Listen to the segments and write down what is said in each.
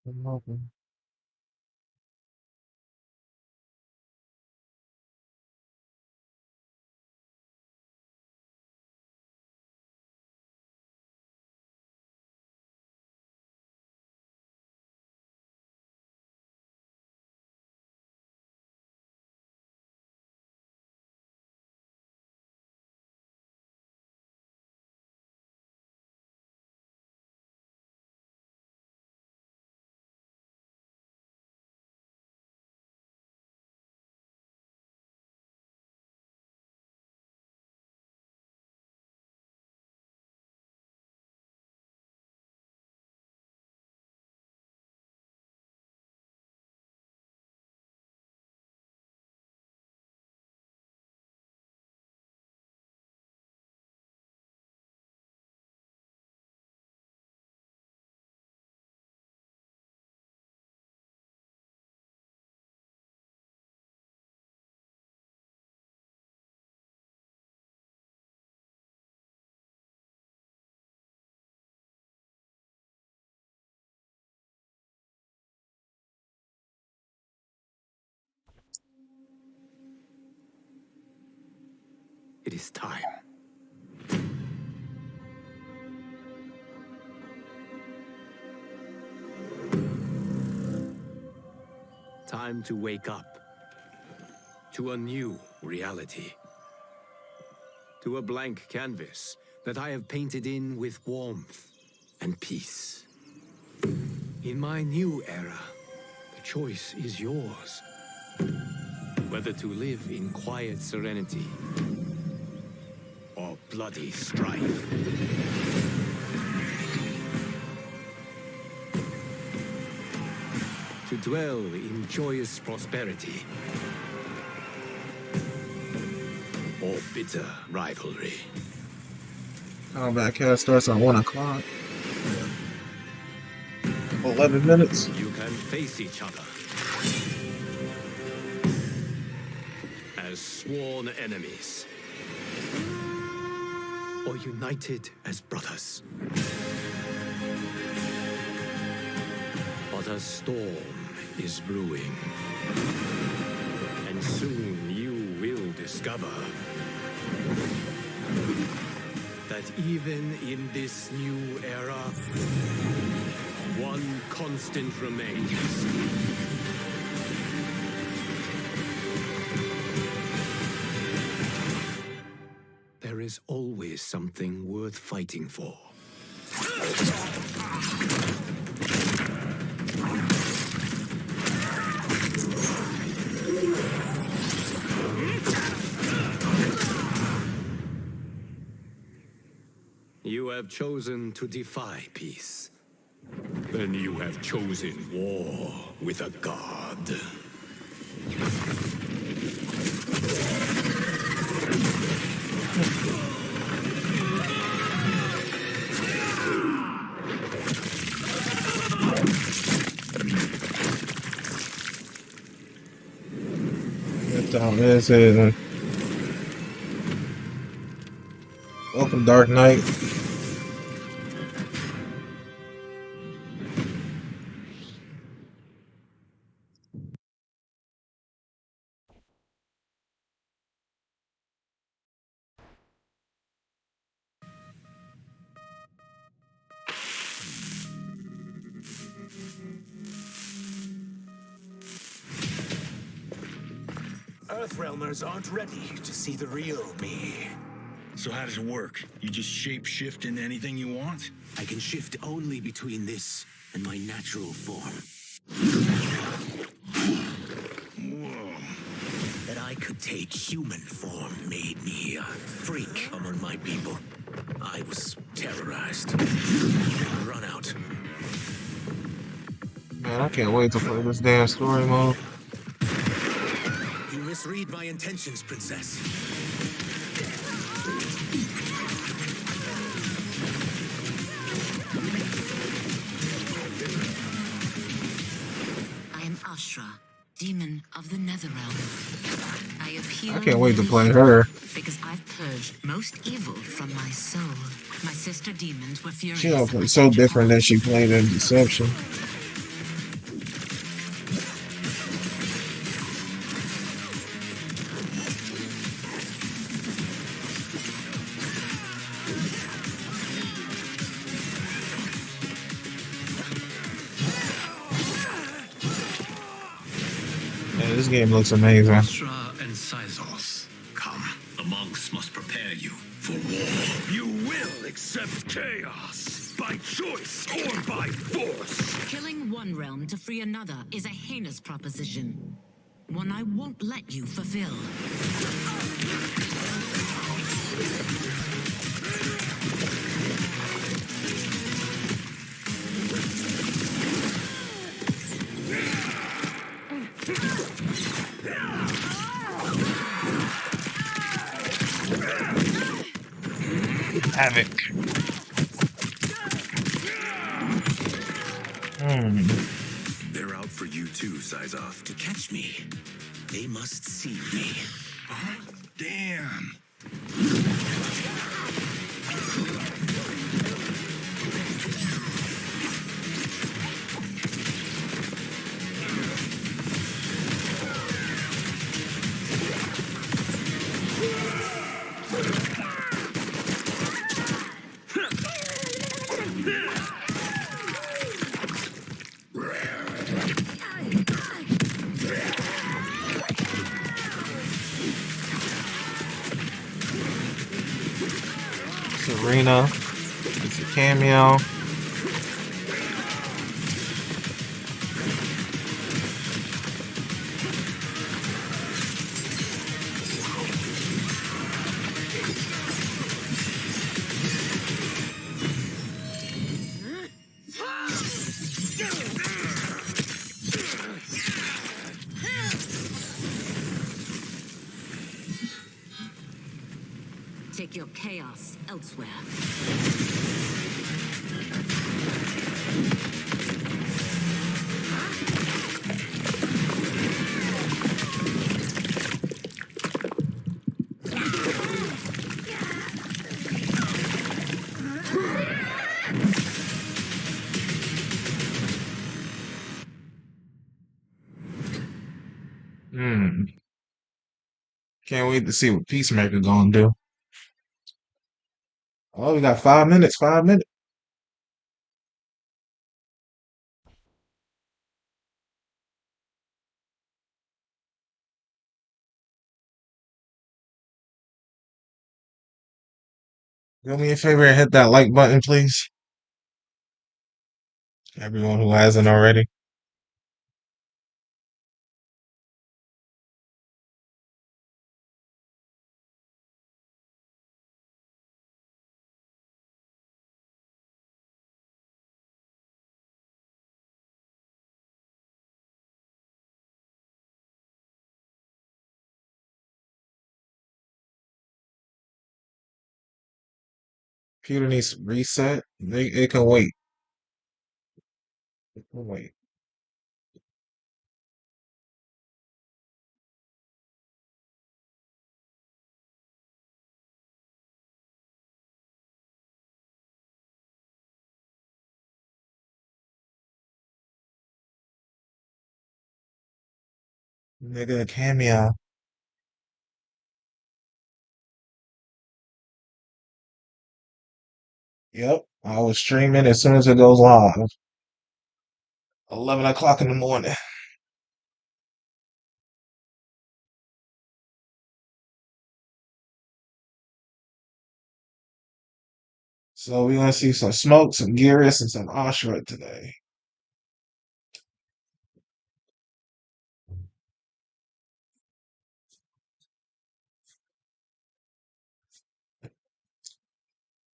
I'm hoping. It is time. Time to wake up to a new reality. To a blank canvas that I have painted in with warmth and peace. In my new era, the choice is yours. Whether to live in quiet serenity or bloody strife. To dwell in joyous prosperity or bitter rivalry. Combat Cast starts at 1 o'clock. 11 minutes. You can face each other as sworn enemies or united as brothers. But a storm is brewing, and soon you will discover that even in this new era, one constant remains. There is always something worth fighting for. You have chosen to defy peace. Then you have chosen war with a god. That's all this is. Welcome, Dark Knight. Earthrealmers aren't ready to see the real me. So how does it work? You just shape-shift into anything you want? I can shift only between this and my natural form. Whoa. That I could take human form made me a freak among my people. I was terrorized. Run out. Man, I can't wait to play this damn story mode. You misread my intentions, Princess. I am Ashrah, demon of the Netherrealm. I appear I can't wait to play her. because I've purged most evil from my soul. My sister demons were furious. She don't play so different than she played in Deception. this game looks amazing. Ashrah and Sizos, come. The monks must prepare you for war. You will accept chaos by choice or by force. Killing one realm to free another is a heinous proposition. One I won't let you fulfill. Havoc. They're out for you too, Sizos. To catch me, they must see me. Huh? Damn. Serena. It's a cameo. Take your chaos elsewhere. Can't wait to see what Peacemaker gonna do. Oh, we got 5 minutes. 5 minutes. Do me a favor and hit that like button, please. Everyone who hasn't already. Computer needs to reset. It can wait. It can wait. Nigga, cameo. Yep. I was streaming as soon as it goes live. 11 o'clock in the morning. So we're gonna see some smoke, some Geras, and some Ashrah today.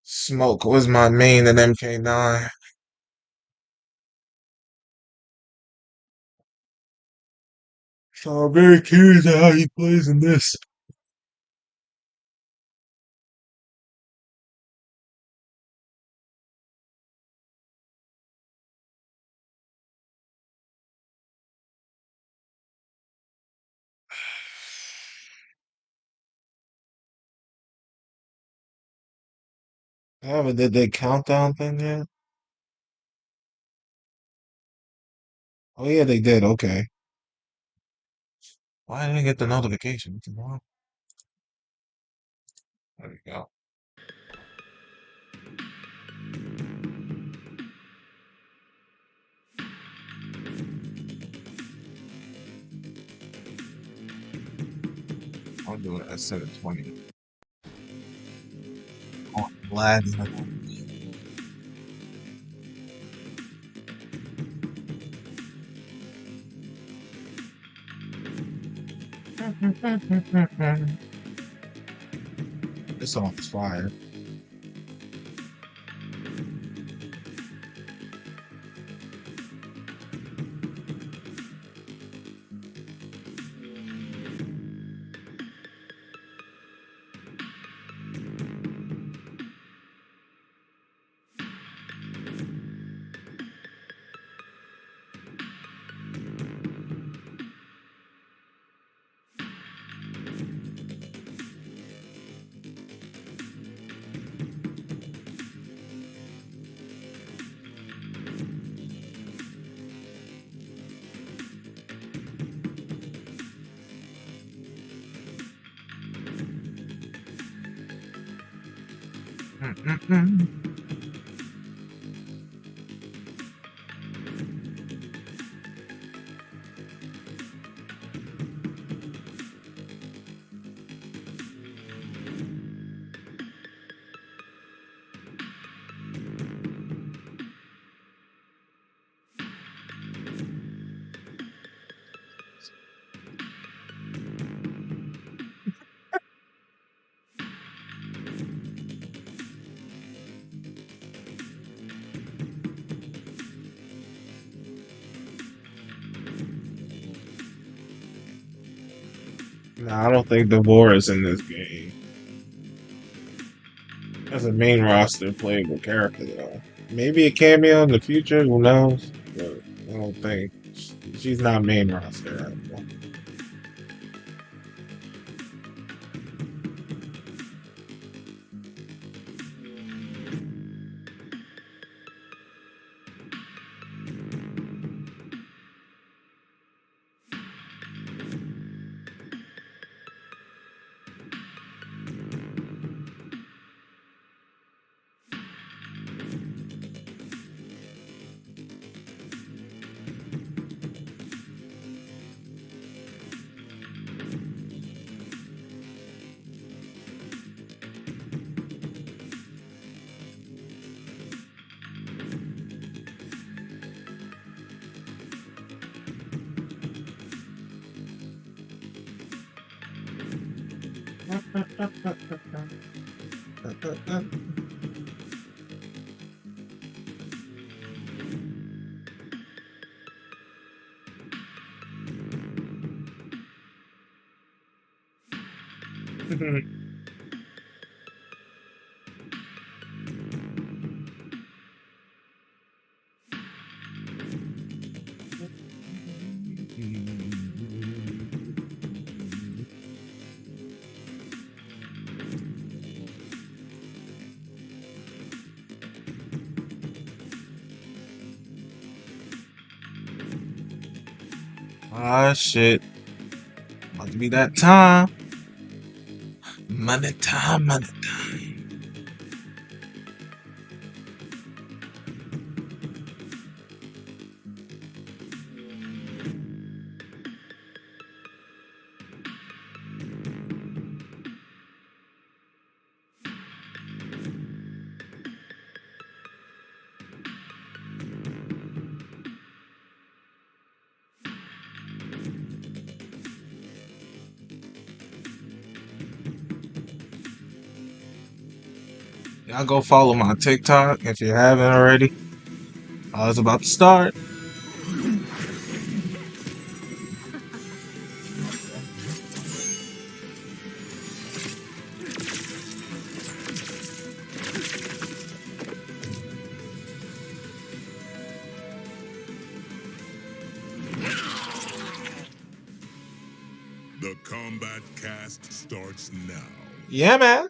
Smoke was my main in MK9. So I'm very curious at how he plays in this. I haven't did the countdown thing yet. Oh yeah, they did. Okay. Why didn't I get the notification? Come on. There we go. do it at 720. Oh, glad. This song's fire. Nah, I don't think Devore is in this game. As a main roster playable character, though. Maybe a cameo in the future, who knows? But I don't think she's not main roster. Ah, shit. About to be that time. Money time, money time. Y'all go follow my TikTok if you haven't already. I was about to start. The Combat Cast starts now. Yeah, man.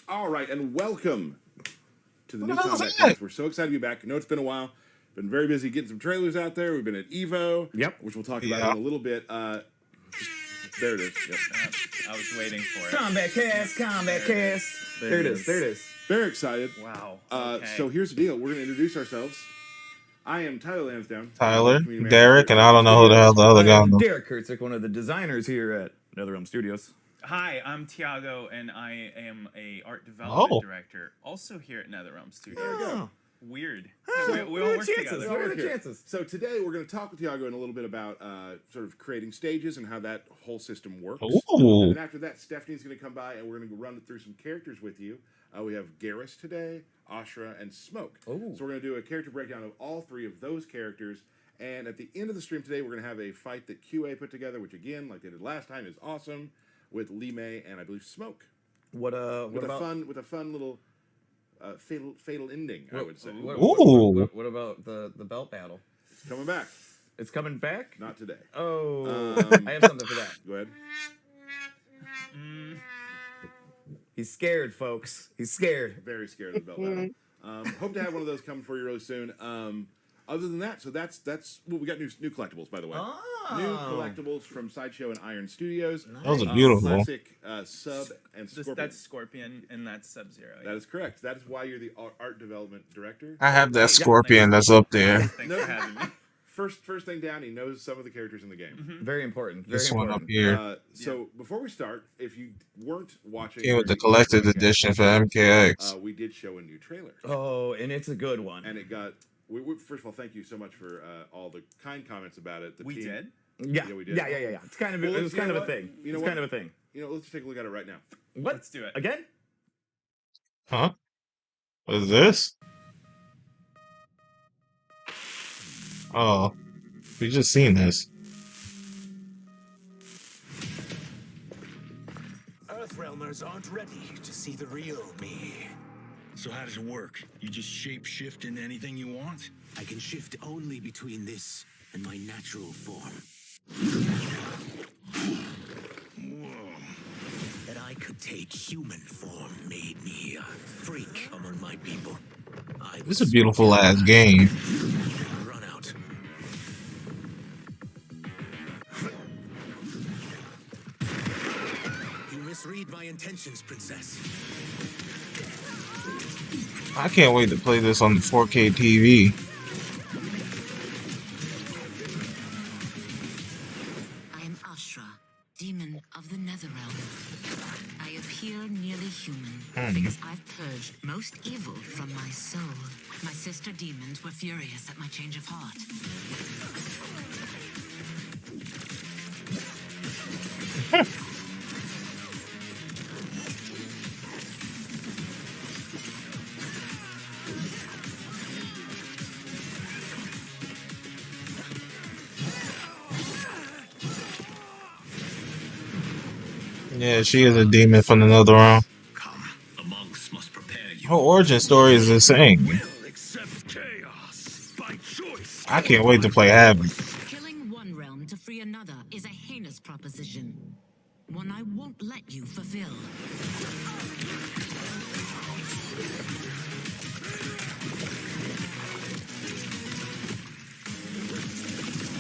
All right, and welcome to the What new the hell is Combat that? Cast. We're so excited to be back. I know it's been a while. Been very busy getting some trailers out there. We've been at Evo, Yep. which we'll talk about Yeah. in a little bit. There it is. Yep. I was waiting for it. Combat Cast, Combat Cast. There it is. There it is. Very excited. Wow. So here's the deal. We're going to introduce ourselves. I am Tyler Lansdowne. Tyler, Community manager Derek, here and at I don't know who the hell the other I guy am is. Derek Kurtzik, one of the designers here at NetherRealm Studios. Hi, I'm Tiago, and I am a art development director, also here at NetherRealm Studios. There we go. Weird. Oh, we all work together. What are the chances? So today we're going to talk with Tiago in a little bit about sort of creating stages and how that whole system works. Ooh. And then after that, Stephanie's going to come by and we're going to run through some characters with you. We have Geras today, Ashrah, and Smoke. Ooh. So we're going to do a character breakdown of all three of those characters. And at the end of the stream today, we're going to have a fight that QA put together, which again, like they did last time, is awesome, with Lee May and I believe Smoke. What With about a fun little fatal ending, I would say. What about the belt battle? It's coming back. It's coming back? Not today. Oh, I have something for that. Go ahead. He's scared, folks. He's scared. Very scared of the belt battle. Hope to have one of those coming for you really soon. Other than that, so that's well, we got new collectibles, by the way. Oh. New collectibles from Sideshow and Iron Studios. Those are beautiful. Classic Sub and Scorpion. That's Scorpion, and that's Sub-Zero. That is correct. That is why you're the art development director. I have that Scorpion that's up there. Thanks for having me. First thing down, he knows some of the characters in the game. Very important. Very This one important. up here So before we start, if you weren't watching, came with the or you collector's weren't watching, edition for MKX. we did show a new trailer, Oh, and it's a good one. and it got. First of all, thank you so much for all the kind comments about it. We did. Yeah. Yeah, we did. Yeah. It's kind of Well, it was you kind know of a what? thing. You know It's what? kind of a thing. Let's just take a look at it right now. What? Let's do it. Again? Huh? What is this? Oh, we just seen this. Earthrealmers aren't ready to see the real me. So how does it work? You just shape-shift into anything you want? I can shift only between this and my natural form. Whoa. That I could take human form made me a freak among my people. This is a beautiful ass game. Run out. You misread my intentions, princess. I can't wait to play this on the 4K TV. I am Ashrah, demon of the Netherrealm. I appear nearly human because I've purged most evil from my soul. My sister demons were furious at my change of heart. Yeah, she is a demon from another realm. Come, the monks must prepare you. Her origin story is insane. Will accept chaos by choice. I can't wait to play Havoc. Killing one realm to free another is a heinous proposition. One I won't let you fulfill.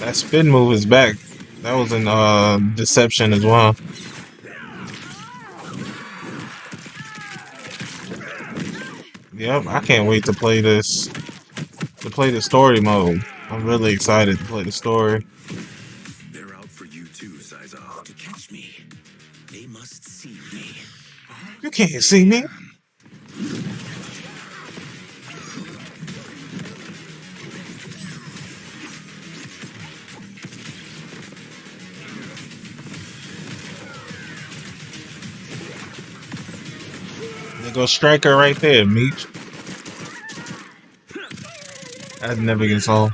That spin move is back. That was in Deception as well. Yep, I can't wait to play this. To play the story mode. I'm really excited to play the story. They're out for you too, Sizer. To catch me, they must see me. You can't see me. There goes Striker right there, Meech. That never gets old.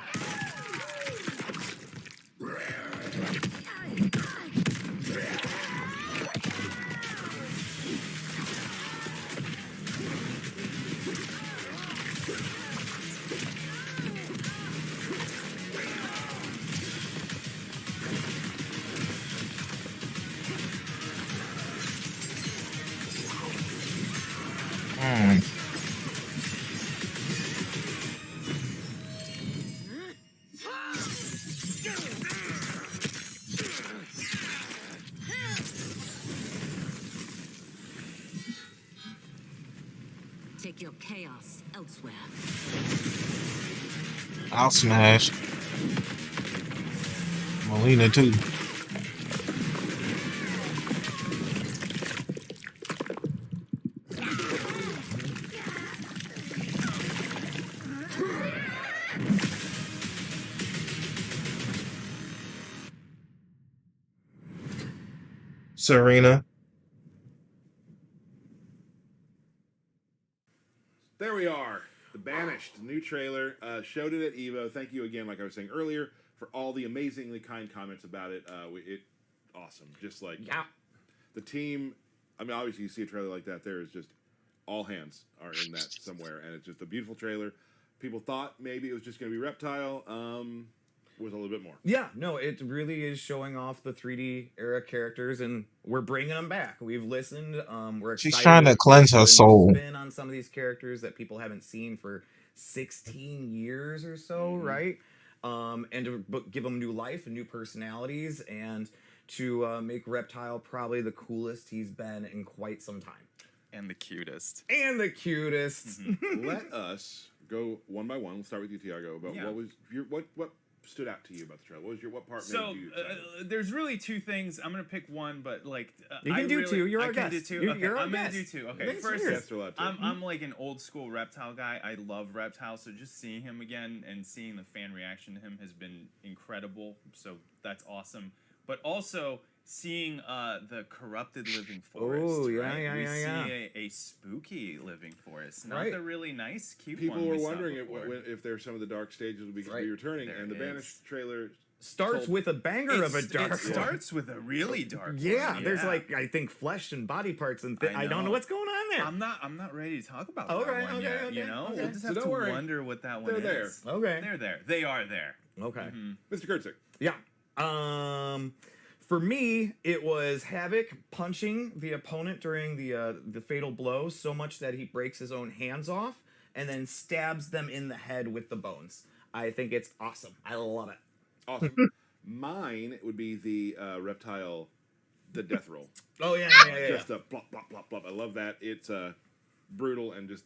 Take your chaos elsewhere. I'll smash. Molina too. Serena. There we are. The Banished, new trailer. Showed it at Evo. Thank you again, like I was saying earlier, for all the amazingly kind comments about it. Awesome. Just like the team. I mean, obviously, you see a trailer like that, there is just all hands are in that somewhere, and it's just a beautiful trailer. People thought maybe it was just going to be Reptile. Was a little bit more. Yeah, no, it really is showing off the 3D era characters, and we're bringing them back. We've listened. We're excited. She's trying to cleanse her soul. Spin on some of these characters that people haven't seen for 16 years or so, right? And to give them new life and new personalities, and to make Reptile probably the coolest he's been in quite some time. And the cutest. And the cutest. Let us go one by one. We'll start with you, Tiago. About what was your what stood out to you about the trailer? What part made you excited? There's really two things. I'm gonna pick one, but like you can do two. You're our guest. guest. Do two. You're I'm gonna do two. Okay, first, allowed to. I'm like an old school Reptile guy. I love Reptile, so just seeing him again and seeing the fan reaction to him has been incredible. So that's awesome. But also seeing the corrupted living forest. Oh, yeah, right? We yeah. see a spooky living forest, not the really nice, cute one. People were wondering if there's some of the dark stages would be returning, There and the is. Banished trailer starts with a banger of a dark. It starts with a really dark. Yeah, one. there's like I think flesh and body parts and I don't know what's going on there. I'm not ready to talk about that one yet. You know, we'll just have to wonder what that one is. Okay, they're there. They are there. Okay, Mr. Kurtzik. Yeah. For me, it was Havoc punching the opponent during the fatal blow so much that he breaks his own hands off and then stabs them in the head with the bones. I think it's awesome. I love it. Awesome. Mine would be the Reptile, the death roll. Oh yeah. Just a plop, plop, plop, plop. I love that. It's brutal and just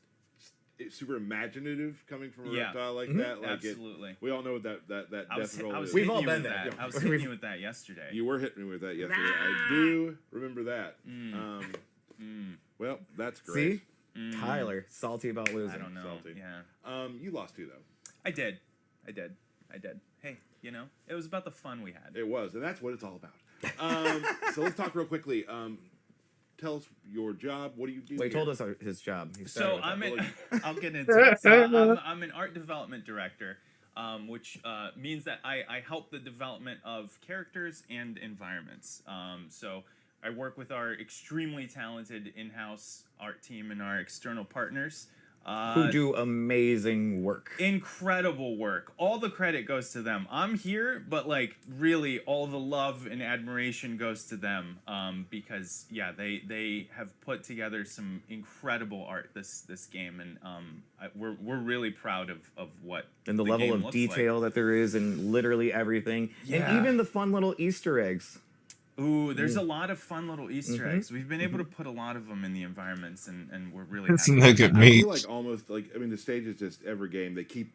it's super imaginative coming from a reptile like that. Like absolutely. We all know what that death roll is. We've all been there. I was hitting you with that yesterday. You were hitting me with that yesterday. I do remember that. Well, that's great. See? Tyler, salty about losing. I don't know. Salty. Yeah. You lost too, though. I did. Hey, you know, it was about the fun we had. It was, and that's what it's all about. So let's talk real quickly. Tell us your job. What do you do? Well, he told us his job. So I'll get into it. So I'm an art development director, which means that I help the development of characters and environments. So I work with our extremely talented in-house art team and our external partners. Who do amazing work. Incredible work. All the credit goes to them. I'm here, but like really all the love and admiration goes to them because yeah, they have put together some incredible art this game, and we're really proud of what and the level of detail that there is in literally everything, and even the fun little Easter eggs. Ooh, there's a lot of fun little Easter eggs. We've been able to put a lot of them in the environments, and we're really That's happy. look at I me. feel like almost like the stage is just every game they keep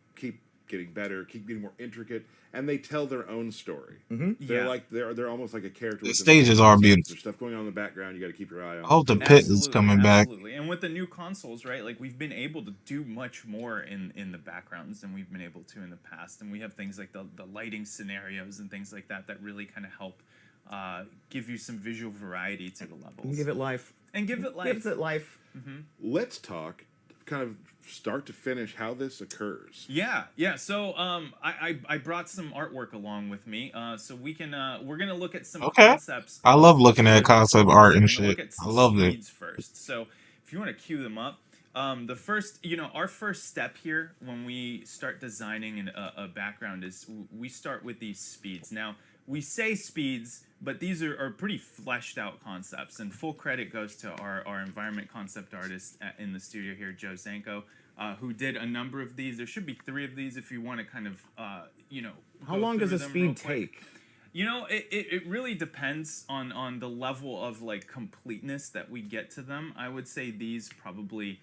getting better, keep getting more intricate, and they tell their own story. They're like they're almost like a character. The stages are beautiful. There's stuff going on in the background. You got to keep your eye on. I hope the pit is coming back. Absolutely, and with the new consoles, right? Like we've been able to do much more in the backgrounds than we've been able to in the past, and we have things like the lighting scenarios and things like that that really kind of help. Give you some visual variety to the levels. And give it life. Let's talk, kind of start to finish, how this occurs. Yeah. So I brought some artwork along with me, so we can we're gonna look at some concepts. I love looking at concept art and shit. I love it. First, so if you want to cue them up. The first, our first step here when we start designing a background is we start with these speeds. Now, we say speeds, but these are pretty fleshed out concepts, and full credit goes to our environment concept artist in the studio here, Joe Zanko, who did a number of these. There should be 3 of these if you want to kind of, How long does a speed take? It really depends on the level of like completeness that we get to them. I would say these probably,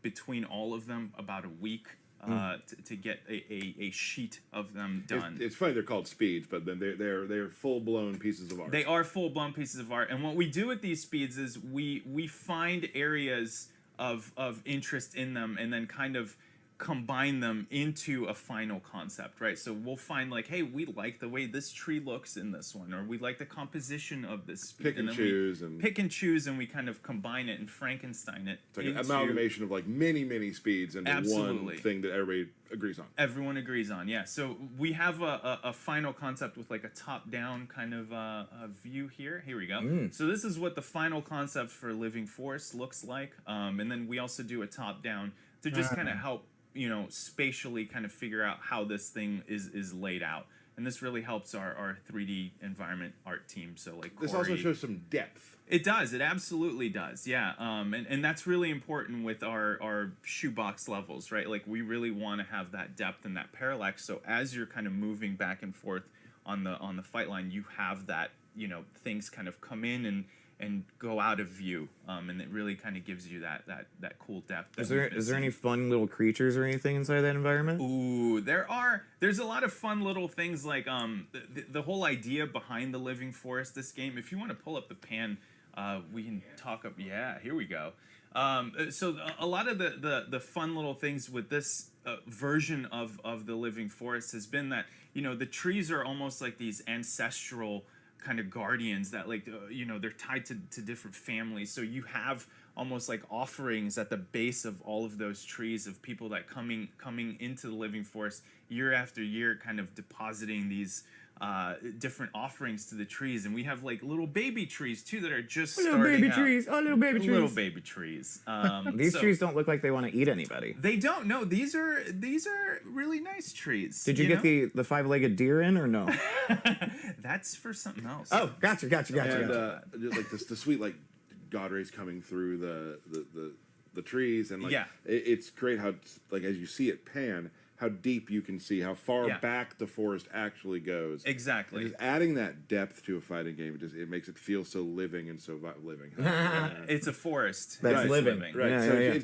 between all of them, about a week to get a sheet of them done. It's funny they're called speeds, but then they're full blown pieces of art. They are full blown pieces of art, and what we do with these speeds is we find areas of interest in them, and then kind of combine them into a final concept, right? So we'll find like, hey, we like the way this tree looks in this one, or we like the composition of this speed. Pick and choose, and we kind of combine it and Frankenstein it. It's like an amalgamation of like many speeds into one thing that everybody agrees on. Everyone agrees on, yeah. So we have a final concept with like a top-down kind of a view here. Here we go. So this is what the final concept for Living Forest looks like, and then we also do a top-down to just kind of help, you know, spatially kind of figure out how this thing is laid out. And this really helps our 3D environment art team. So like this also shows some depth. It does. It absolutely does. Yeah. And that's really important with our shoebox levels, right? Like we really want to have that depth and that parallax. So as you're kind of moving back and forth on the fight line, you have that, you know, things kind of come in and go out of view, and it really kind of gives you that cool depth. Is there any fun little creatures or anything inside that environment? Ooh, there's a lot of fun little things like the whole idea behind the Living Forest. This game, if you want to pull up the pan, we can talk up. Yeah, here we go. So a lot of the fun little things with this version of the Living Forest has been that, you know, the trees are almost like these ancestral kind of guardians that, like, you know, they're tied to different families. So you have almost like offerings at the base of all of those trees of people that coming into the Living Forest year after year, kind of depositing these different offerings to the trees. And we have like little baby trees too that are just little baby trees. Little baby trees. These trees don't look like they want to eat anybody. They don't. No, these are really nice trees. Did you get the 5-legged deer in or no? That's for something else. Oh, gotcha. And just like the sweet like God rays coming through the trees, and like it's great how, like, as you see it pan, how deep you can see, how far back the forest actually goes. Exactly. And just adding that depth to a fighting game, it makes it feel so living and so living. It's a forest that's living. Right. Yeah, so yeah. it's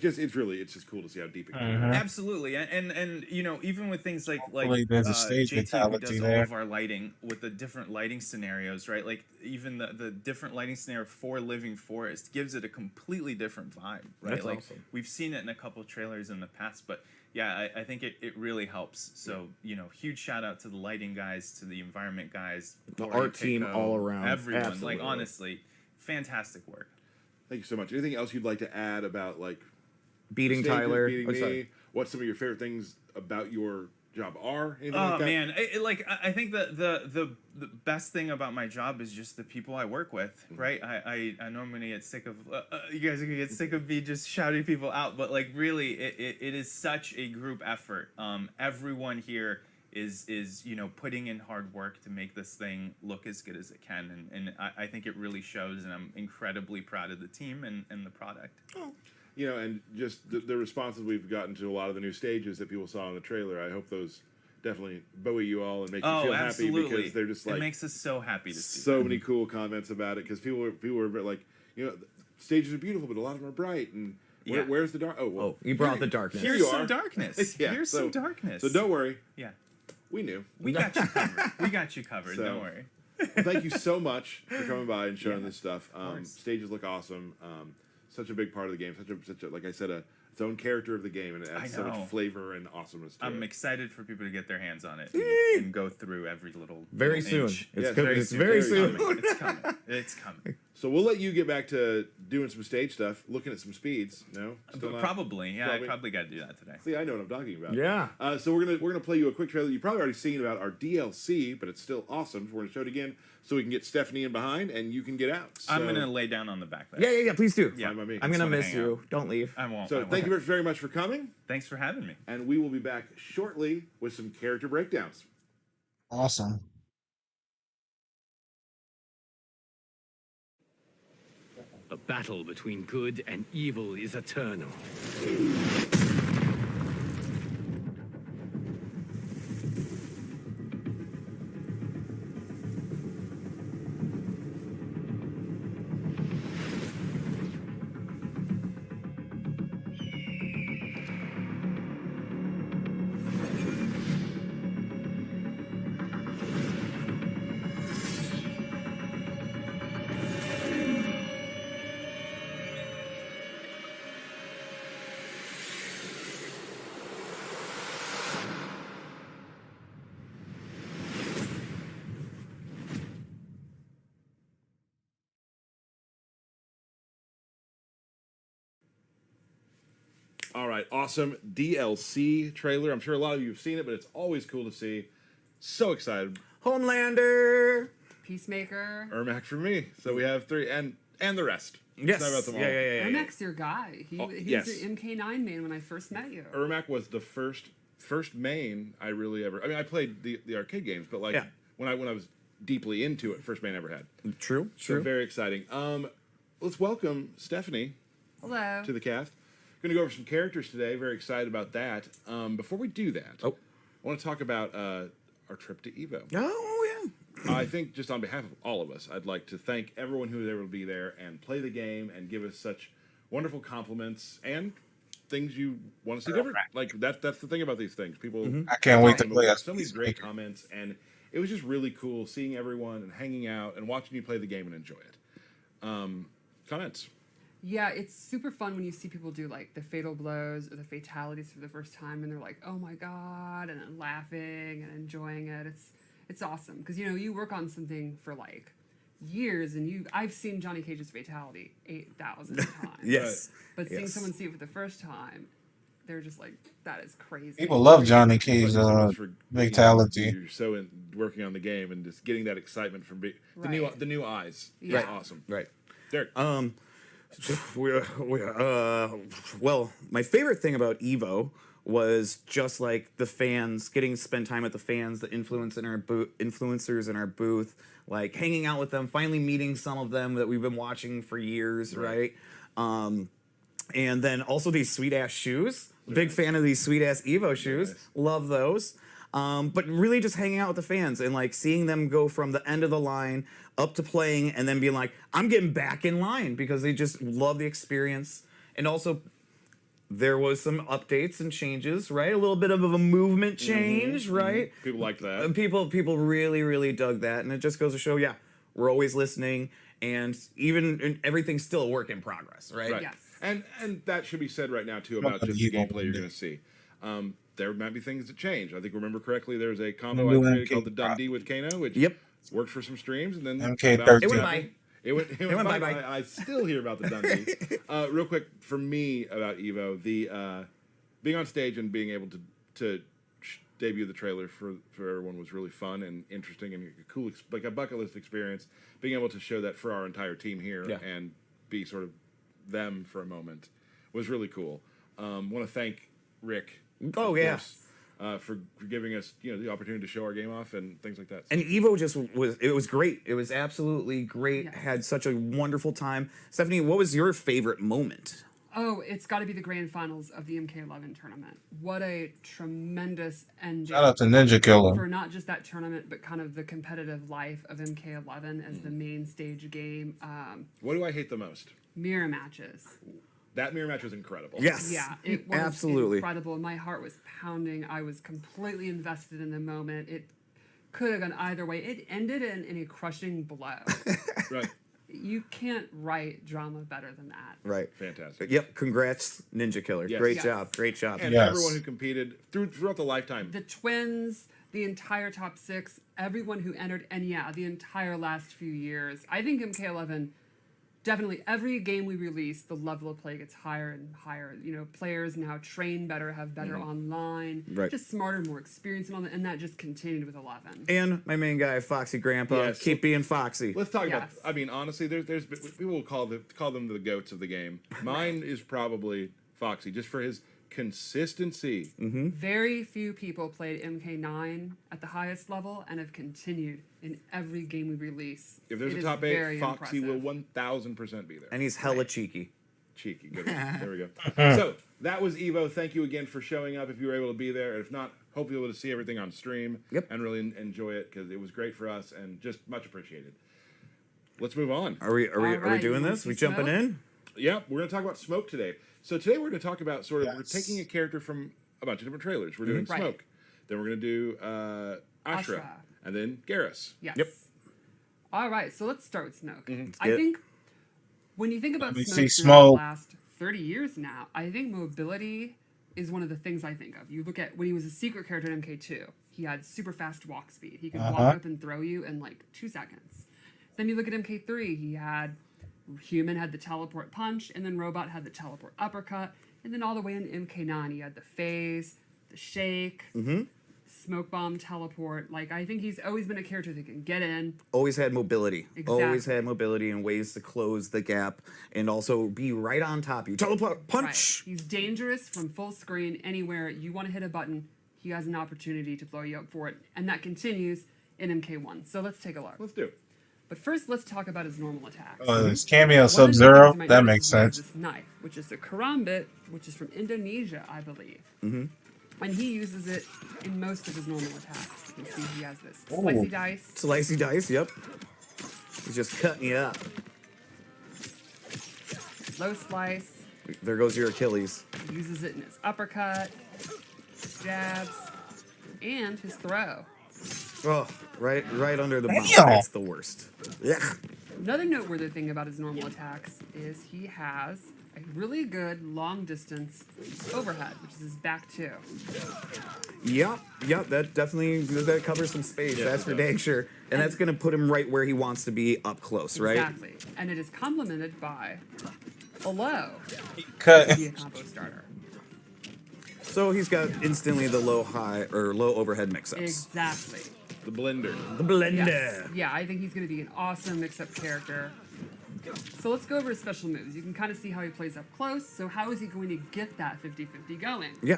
just cool to see how deep it goes. Absolutely. And you know, even with things like there's a stage JT, who mentality does there. all of our lighting with the different lighting scenarios, right? Like even the different lighting scenario for Living Forest gives it a completely different vibe, right? That's like awesome. we've seen it in a couple trailers in the past, but yeah, I think it really helps. So, you know, huge shout out to the lighting guys, to the environment guys, The art team all around. everyone. Absolutely. Like, honestly, fantastic work. Thank you so much. Anything else you'd like to add about, like, Beating stages, Tyler. beating Oh, me? sorry. What some of your favorite things about your job are? Anything Oh like that? man, I think the best thing about my job is just the people I work with, right? I know I'm gonna get sick of you guys are gonna get sick of me just shouting people out, but like really, it is such a group effort. Everyone here is you know, putting in hard work to make this thing look as good as it can, and I think it really shows, and I'm incredibly proud of the team and the product. You know, and just the responses we've gotten to a lot of the new stages that people saw in the trailer, I hope those definitely buoy you all and make you feel happy, because they're just like, it makes us so happy to see so many cool comments about it, because people were a bit like, you know, the stages are beautiful, but a lot of them are bright, and where's the dark? Oh, well, Oh, you brought the darkness. Here Here's you some are. darkness. Yeah, Here's some darkness. So don't worry, Yeah, we knew. we got you covered. We got you covered. So- Don't worry. Well, thank you so much for coming by and showing this stuff. course. Stages look awesome. Such a big part of the game. Such a like I said, its own character of the game, and it adds so know. much flavor and awesomeness to I'm it. excited for people to get their hands on it and go through every little Very little soon. inch. It's Yes, coming. It's very soon. It's coming. It's coming. So we'll let you get back to doing some stage stuff, looking at some speeds. No, Still not? Probably. Yeah, Probably. I probably got to do that today. See, I know what I'm talking about. Yeah. So we're gonna play you a quick trailer. You've probably already seen about our DLC, but it's still awesome. So we're gonna show it again so we can get Stephanie in behind and you can get out. So, I'm gonna lay down on the back there. Yeah. Please do. Yeah. fine by me. I'm gonna Just wanna miss hang you. Don't leave. I won't. So thank you very much for coming, Thanks for having me. and we will be back shortly with some character breakdowns. Awesome. A battle between good and evil is eternal. All right, awesome DLC trailer. I'm sure a lot of you have seen it, but it's always cool to see. So excited. Homelander. Peacemaker. Ermac for me. So we have 3, and the rest. Yes. Sorry about them all. Yeah. Ermac's your guy. He was yes. the MK9 main when I first met you. Ermac was the first main I really ever. I mean, I played the arcade games, but like when I was deeply into it, first main I ever had. True. So very exciting. Let's welcome Stephanie. Hello. To the cast. Going to go over some characters today. Very excited about that. Before we do that, I want to talk about our trip to Evo. Oh yeah. I think just on behalf of all of us, I'd like to thank everyone who was able to be there and play the game and give us such wonderful compliments and things you want to see different. Like that's the thing about these things. People, I can't wait to play. So many great comments, and it was just really cool seeing everyone and hanging out and watching you play the game and enjoy it. Comments. Yeah, it's super fun when you see people do like the fatal blows or the fatalities for the first time, and they're like, "Oh my god!" and then laughing and enjoying it. It's awesome because you work on something for like years, and I've seen Johnny Cage's fatality 8,000 times. Yes, but seeing someone see it for the first time, they're just like, "That is crazy." People love Johnny Cage's fatality. You're so working on the game and just getting that excitement from the new eyes. Yeah. It's awesome. Right. Derek. Well, my favorite thing about was just like the fans, getting to spend time with the fans, the influencers in our booth, like hanging out with them, finally meeting some of them that we've been watching for years, right? And then also these sweet ass shoes. Big fan of these sweet ass Evo shoes. Nice. Love those. But really just hanging out with the fans and like seeing them go from the end of the line up to playing and then being like, I'm getting back in line because they just love the experience. And also there was some updates and changes, right? A little bit of a movement change, right? People liked that. And people really, really dug that. And it just goes to show, we're always listening, and everything's still a work in progress, right? Yes. And that should be said right now too about just the gameplay you're going to see. There might be things that change. I think remember correctly, there's a combo I created called the Dundee with Kano, which worked for some streams, and then MK13. It went by. It went bye-bye. I still hear about the Dundee. Real quick, for me about Evo, the being on stage and being able to debut the trailer for everyone was really fun and interesting and a cool, like a bucket list experience. Being able to show that for our entire team here and be sort of them for a moment was really cool. Want to thank Rick. Oh yeah. For giving us the opportunity to show our game off and things like that. And Evo was great. It was absolutely great. Yes. Had such a wonderful time. Stephanie, what was your favorite moment? Oh, it's got to be the grand finals of the MK11 tournament. What a tremendous ending. Shout out to Ninja Killer. For not just that tournament, but kind of the competitive life of MK11 as the main stage game. What do I hate the most? Mirror matches. That mirror match was incredible. Yes. Yeah, it was absolutely incredible. My heart was pounding. I was completely invested in the moment. It could have gone either way. It ended in a crushing blow. Right. You can't write drama better than that. Right. Fantastic. Yep. Congrats, Ninja Killer. Yes. Great Yes. job. Great job. And Yes. everyone who competed throughout the lifetime. The twins, the entire top 6, everyone who entered, and the entire last few years. I think MK11, definitely every game we release, the level of play gets higher and higher. Players now train better, have better online, Right. just smarter, more experienced, and that just continued with 11. And my main guy, Foxy Grandpa. Yes. Keep being Foxy. Let's talk about. Yes. I mean, honestly, there's people will call them the goats of the game. Mine is probably Foxy, just for his consistency. Very few people played MK9 at the highest level and have continued in every game we release. If there's It a is top 8, very Foxy impressive. will 1000% be there. And he's hella cheeky. Cheeky. Good one. There we go. So that was Evo. Thank you again for showing up if you were able to be there. If not, hope you'll be able to see everything on stream and really enjoy it because it was great for us and just much appreciated. Let's move on. Are we right, doing you this? wanna We see jumping Smoke? in? Yeah, we're going to talk about Smoke today. So today we're going to talk about we're taking a character from a bunch of different trailers. We're doing Right. Smoke. Then we're going to do Ashrah. Ashrah. And then Geras. Yes. Yep. All right, so let's start with Smoke. I Good. think when you think about Let me Smoke see throughout the Smoke. last 30 years now, I think mobility is one of the things I think of. You look at when he was a secret character in MK2, he had super fast walk speed. He could walk up and throw you in like 2 seconds. Then you look at MK3, Human had the teleport punch, and then Robot had the teleport uppercut. And then all the way in MK9, he had the phase, the shake, smoke bomb, teleport. Like, I think he's always been a character that can get in. Always had mobility. Always Exactly. had mobility and ways to close the gap and also be right on top of you. Teleport, punch! Right. He's dangerous from full screen anywhere you want to hit a button. He has an opportunity to blow you up for it. And that continues in MK1. So let's take a look. Let's do it. But first, let's talk about his normal attacks. His cameo One of the things Sub-Zero, you might that notice makes is he has sense. This knife, which is the karambit, which is from Indonesia, I believe. And he uses it in most of his normal attacks. You can see he has this slicey dice. Slicey dice, yep. He's just cutting you up. Low slice. There goes your Achilles. He uses it in his uppercut, jabs, and his throw. Oh, right under the mouth. Damn. That's the worst. Yeah. Another noteworthy thing about his normal attacks is he has a really good long distance overhead, which is his back two. Yep, that definitely that covers some space. That's for dang sure. And that's gonna put him right where he wants to be up close, right? Exactly. And it is complemented by a low Cut. to be a combo starter. So he's got instantly the low overhead mix-ups. Exactly. The blender. The blender. Yes. Yeah, I think he's going to be an awesome mix-up character. So let's go over his special moves. You can kind of see how he plays up close. So how is he going to get that 50-50 going? Yeah.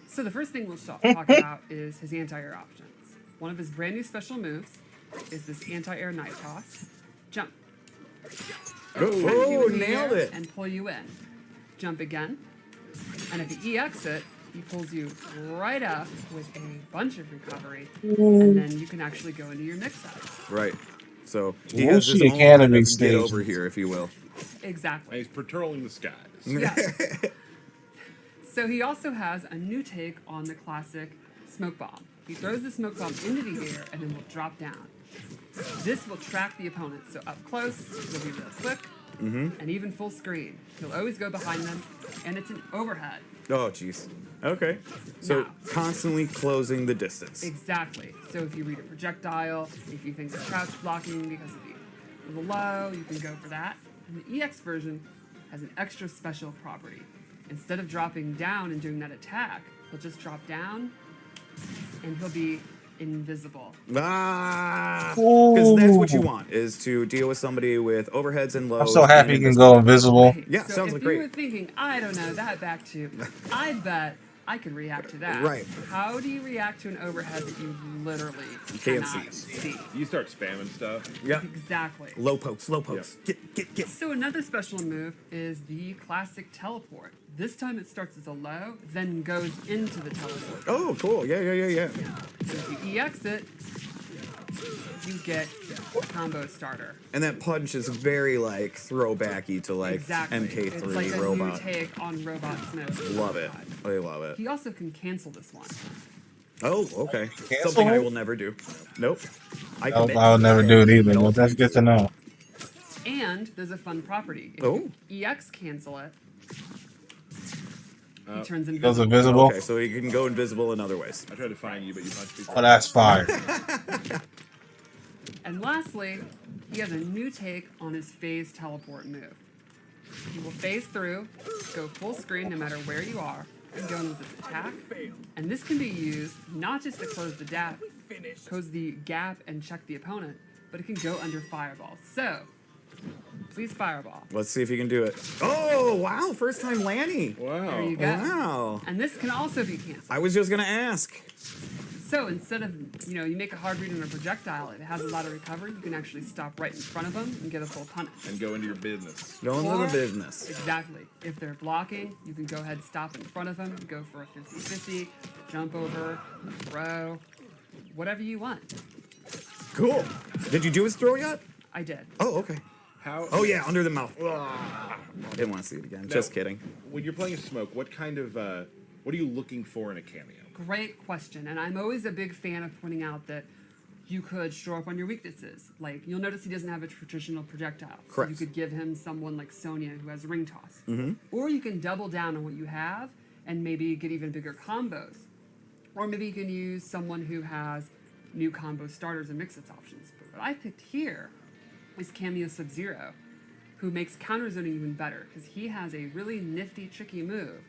So the first thing we'll talk about is his anti-air options. One of his brand new special moves is this anti-air knife toss. Jump. Oh, It'll catch you in the nailed air it. And pull you in. Jump again. And if he EX it, he pulls you right up with a bunch of recovery. And then you can actually go into your mix-ups. Right. So he has his Whooshy own Academy kind of get stage. over here, if you will. Exactly. And he's patrolling the skies. Yeah. So he also has a new take on the classic smoke bomb. He throws the smoke bomb into the air and then will drop down. This will track the opponent. So up close, it'll be real quick, and even full screen. He'll always go behind them, and it's an overhead. Oh, jeez. Okay. So Now. constantly closing the distance. Exactly. So if you read a projectile, if you think it's crouch blocking because of the low, you can go for that. And the EX version has an extra special property. Instead of dropping down and doing that attack, he'll just drop down and he'll be invisible. Because that's what you want, is to deal with somebody with overheads and lows. I'm so happy and he can go invisible. Right. Yeah, so sounds if like you great. were thinking, I don't know, that back two, I bet I could react to that. Right. How do you react to an overhead that you literally can't cannot see. You start spamming stuff. Yeah. Exactly. Low pokes, low pokes. Get. So another special move is the classic teleport. This time it starts as a low, then goes into the teleport. Oh, cool. Yeah. So if you EX it, you get a combo starter. And that punch is very, like, throwbacky to, like, Exactly. MK3 it's like a robot. new take on robot smoke. Love it. I love it. He also can cancel this one. Oh, okay. Cancel Something I it? will never do. Nope. Nope, I'll never do it either, but that's good to know. And there's a fun property. If Oh. you EX cancel it, he turns Goes invisible. invisible. Okay, so he can go invisible in other ways. I tried to find you, but you punched me. Oh, that's fire. And lastly, he has a new take on his phase teleport move. He will phase through, go full screen no matter where you are, and go in with his attack. And this can be used not just to close the gap and check the opponent, but it can go under fireball. So, please fireball. Let's see if you can do it. Oh, wow. First time Lanny. Wow. There you go. Wow. And this can also be canceled. I was just going to ask. So instead of, you make a hard read on a projectile, if it has a lot of recovery, you can actually stop right in front of them and get a full punish. And go into your business. Go into Or- the business. Exactly. If they're blocking, you can go ahead, stop in front of them, go for a 50-50, jump over, throw, whatever you want. Cool. Did you do his throw yet? I did. Oh, okay. How? Oh, yeah, under the mouth. Didn't want to see it again. Just kidding. When you're playing Smoke, what kind of what are you looking for in a cameo? Great question. And I'm always a big fan of pointing out that you could shore up on your weaknesses. Like, you'll notice he doesn't have a traditional projectile. So Correct. you could give him someone like Sonya who has ring toss. Or you can double down on what you have and maybe get even bigger combos. Or maybe you can use someone who has new combo starters and mix-ups options. But what I picked here is Cameo Sub-Zero, who makes counter zoning even better because he has a really nifty, tricky move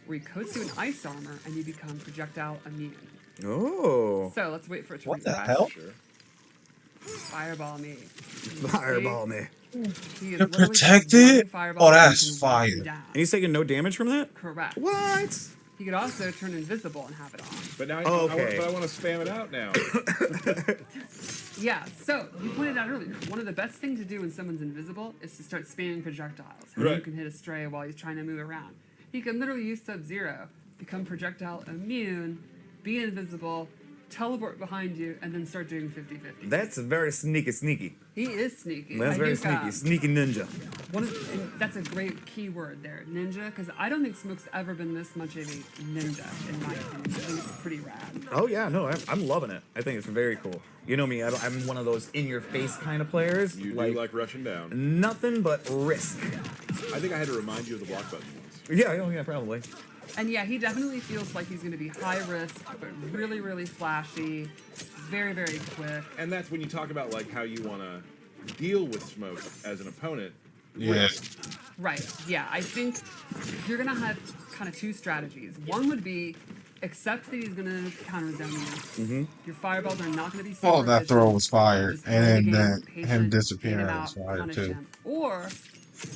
where he coats you in ice armor and you become projectile immune. Oh. So let's wait for it to What the refresh. hell? Sure. Fireball me. Fireball me. He is You're literally just protected? running fireballs Oh, so you that's can walk him fire. down. And he's taking no damage from that? Correct. What? He could also turn invisible and have it on. But now Okay. I want to spam it out now. Yeah, so you pointed out earlier, one of the best things to do when someone's invisible is to start spamming projectiles. And Right. you can hit a stray while he's trying to move around. He can literally use Sub-Zero, become projectile immune, be invisible, teleport behind you, and then start doing 50-50. That's very sneaky. He is sneaky. That's I very think, sneaky. Sneaky ninja. and that's a great key word there, ninja, because I don't think Smoke's ever been this much of a ninja, in my opinion. I think it's pretty rad. Oh yeah, no, I'm loving it. I think it's very cool. You know me, I'm one of those in-your-face kind of players. You do like rushing down. Nothing but risk. I think I had to remind you of the block button once. Yeah, oh yeah, probably. And yeah, he definitely feels like he's going to be high risk, but really, really flashy, very, very quick. And that's when you talk about like how you want to deal with Smoke as an opponent. Yeah. Right. Yeah, I think you're going to have kind of two strategies. One would be accept that he's going to counter zone you. Your fireballs are not going to be super Oh, that throw efficient. was fire. Just play the And game, then patient, him bait disappearing him was out, fire punish too. him. Or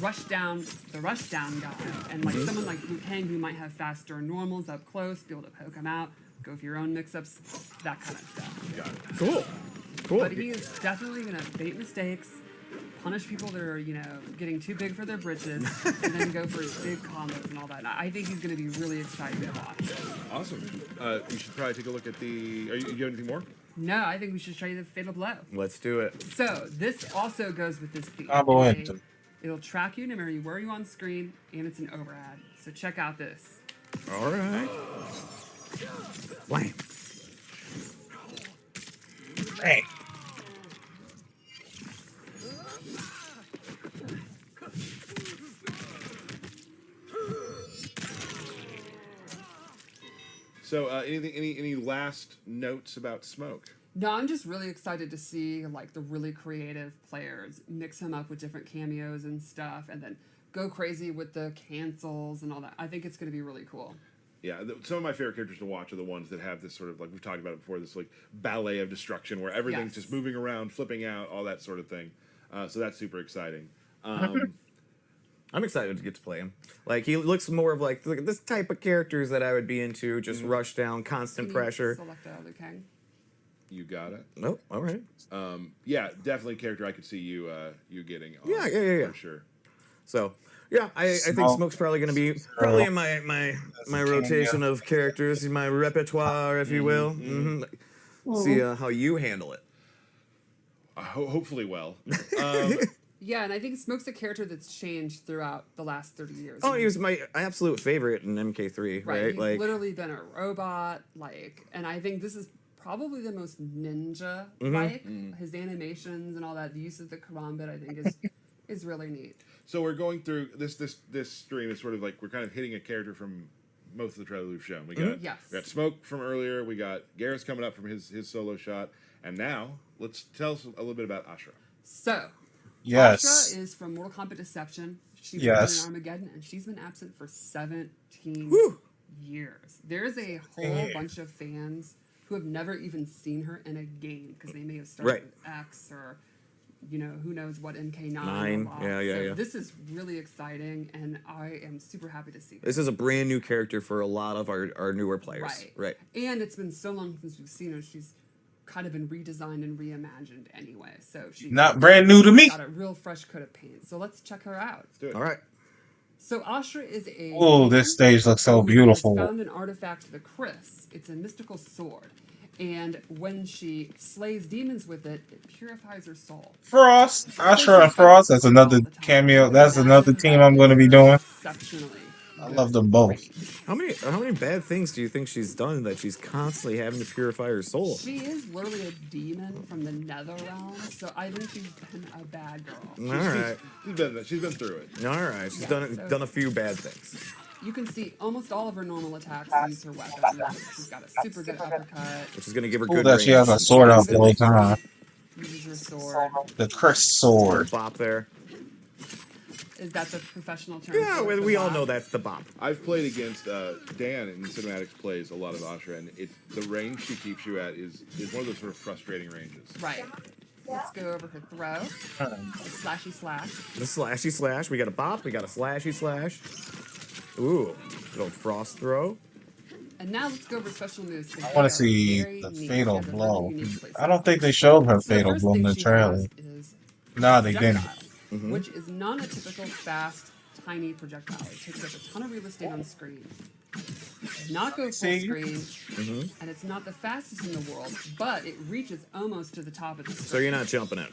rush down the rush down guy. And like someone like Liu Kang who might have faster normals up close, be able to poke him out, go for your own mix-ups, that kind of stuff. Got it. Cool. But he is definitely going to bait mistakes, punish people that are, getting too big for their britches, and then go for his big combos and all that. And I think he's going to be really exciting to watch. Awesome. You should probably take a look at the. You have anything more? No, I think we should show you the Fatal Blow. Let's do it. So this also goes with this piece. Combo into. It'll track you no matter where you on screen, and it's an overhead. So check out this. All right. Wham. Hey. So, any last notes about Smoke? No, I'm just really excited to see like the really creative players mix him up with different cameos and stuff, and then go crazy with the cancels and all that. I think it's going to be really cool. Yeah, some of my favorite characters to watch are the ones that have this sort of, like we've talked about it before, this like ballet of destruction where everything's Yes. just moving around, flipping out, all that sort of thing. So that's super exciting. I'm excited to get to play him. Like he looks more of like this type of characters that I would be into. Just rush down, constant Can you pressure. Select Liu Kang. You got it. Oh, all right. Yeah, definitely a character I could see you getting on. Yeah. For sure. So yeah, I think Smoke's probably going to be in my rotation of characters, in my repertoire, if you will. See how you handle it. Hopefully well. Yeah, and I think Smoke's a character that's changed throughout the last 30 years. Oh, he was my absolute favorite in MK3, right? He's Like literally been a robot, and I think this is probably the most ninja-like. His animations and all that, the use of the KOMBAT, I think is really neat. So we're going through this stream is sort of like we're kind of hitting a character from most of the trailers we've shown. We got Yes. we got Smoke from earlier. We got Geras coming up from his solo shot, and now let's tell us a little bit about Ashrah. So, Yes. Ashrah is from Mortal Kombat Deception. She was Yes. in Armageddon, and she's been absent for 17 Whew. years. There's a whole bunch of fans who have never even seen her in a game because they may have started Right. with X or, who knows what MK9. Nine. Yeah. This is really exciting, and I am super happy to see This is a brand new character for a lot of our newer players. Right. And it's been so long since we've seen her. She's kind of been redesigned and reimagined anyway. So she's Not brand new to me. got a real fresh coat of paint. So let's check her out. Let's do it. All right. So Ashrah is a Oh, this stage looks so who has beautiful. found an artifact, the Chris. It's a mystical sword. And when she slays demons with it, it purifies her soul. Frost. Ashrah and Frost. That's another cameo. That's another team I'm going to be doing. Exceptionally. I love them both. How many bad things do you think she's done that she's constantly having to purify her soul? She is literally a demon from the nether realm, so I think she's been a bad girl. All right. She's been through it. All right. She's Yeah, done a few bad things. You can see almost all of her normal attacks use her weapon. She's got a super good uppercut. Which is going to give her Cool good that range. she has a sword out the whole time. Uses her sword. The Chris sword. Bop there. Is that the professional term? Yeah, for it, the we all bop? know that's the bop. I've played against Dan in Cinematics plays a lot of Ashrah, and the range she keeps you at is one of those sort of frustrating ranges. Right. Let's go over her throw. Slashy slash. The slashy slash. We got a bop. We got a slashy slash. Ooh, little frost throw. And now let's go over special moves. I want to see the fatal blow. I don't think they showed her fatal blow in the trailer. No, they didn't. Which is not a typical fast, tiny projectile. It takes up a ton of real estate on screen. Does not go full screen, and it's not the fastest in the world, but it reaches almost to the top of the screen. So you're not jumping it.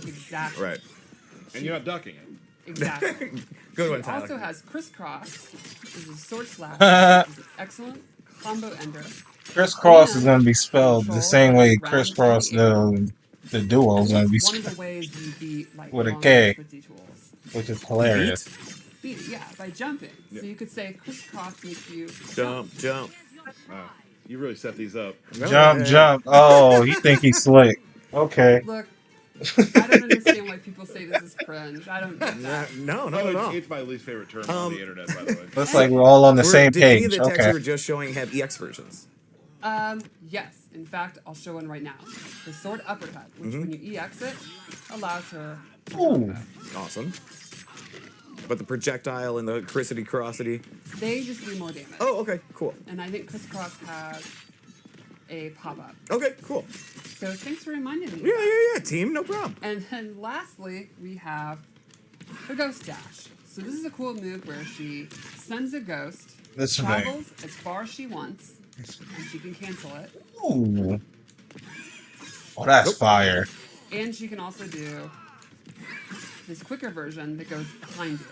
Exactly. Right. And you're not ducking it. Exactly. Good one, She Tyler. also has crisscross, which is a sword slash, which is an excellent combo ender. Crisscross is going to be spelled the same way crisscross the duo is going to be One of spelled the ways you beat like with a long K, footsie tools. which is hilarious. Beat it, yeah, by jumping. So you could say crisscross makes you Jump. Wow. You really set these up. Jump. Oh, you think he's slick. Okay. Look, I don't understand why people say this is cringe. I don't get that. No, not at all. It's my least favorite term on the internet, by the way. Looks like we're all on the same Did any page. of the texts Okay. you were just showing have EX versions? Yes. In fact, I'll show one right now. The sword uppercut, which when you EX it, allows her to combo. Awesome. But the projectile and the crissity-crossity. They just do more damage. Oh, okay, cool. And I think crisscross has a pop-up. Okay, cool. So thanks for reminding me. Yeah, team, no problem. And then lastly, we have the ghost dash. So this is a cool move where she sends a ghost, This travels as far as she wants, and she can cancel it. Ooh. Oh, that's fire. And she can also do this quicker version that goes behind you.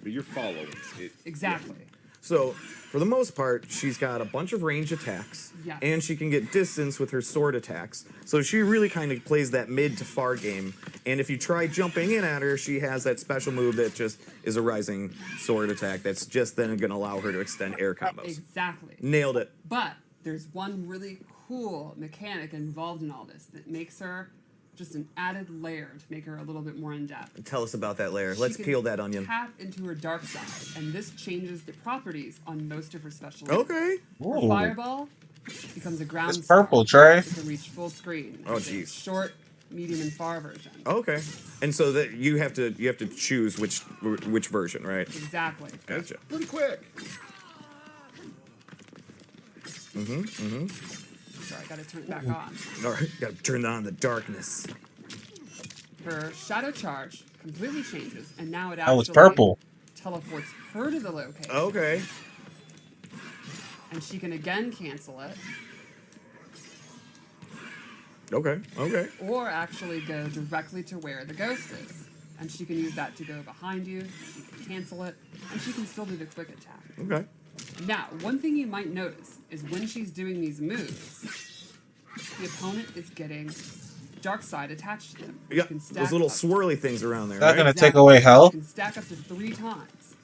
But you're following it. Exactly. So, for the most part, she's got a bunch of range attacks, Yes. and she can get distance with her sword attacks. So she really kind of plays that mid to far game. And if you try jumping in at her, she has that special move that just is a rising sword attack that's just then going to allow her to extend air combos. Exactly. Nailed it. But there's one really cool mechanic involved in all this that makes her just an added layer to make her a little bit more in depth. Tell us about that layer. She Let's can peel that onion. Tap into her dark side, and this changes the properties on most of her special. Okay. Her Ooh. fireball becomes a ground. It's purple, Trey. To reach full screen. Oh, It's a jeez. Short, medium, and far version. Okay. And so that you have to choose which version, right? Exactly. Gotcha. Pretty quick. Sorry, I gotta turn it back on. All right, gotta turn on the darkness. Her shadow charge completely changes, and now it Oh, actually it's purple. teleports her to the location. Okay. And she can again cancel it, Okay. or actually go directly to where the ghost is. And she can use that to go behind you, she can cancel it, and she can still do the quick attack. Okay. Now, one thing you might notice is when she's doing these moves, the opponent is getting dark side attached to them. Yeah, You can those little up- swirly things around there. Is that Right? going to take away health? You can stack up to 3 times.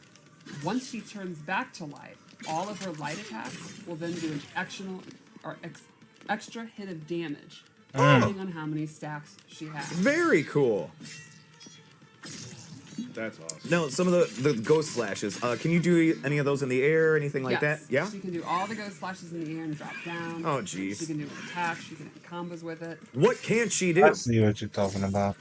Once she turns back to light, all of her light attacks will then do an extra hit of damage, depending on how many stacks she has. Very cool. That's awesome. Now, some of the ghost slashes. Can you do any of those in the air, anything like that? Yes, Yeah. She can do all the ghost slashes in the air and drop down. Oh, jeez. She can do attacks. She can have combos with it. What can't she do? I see what you're talking about.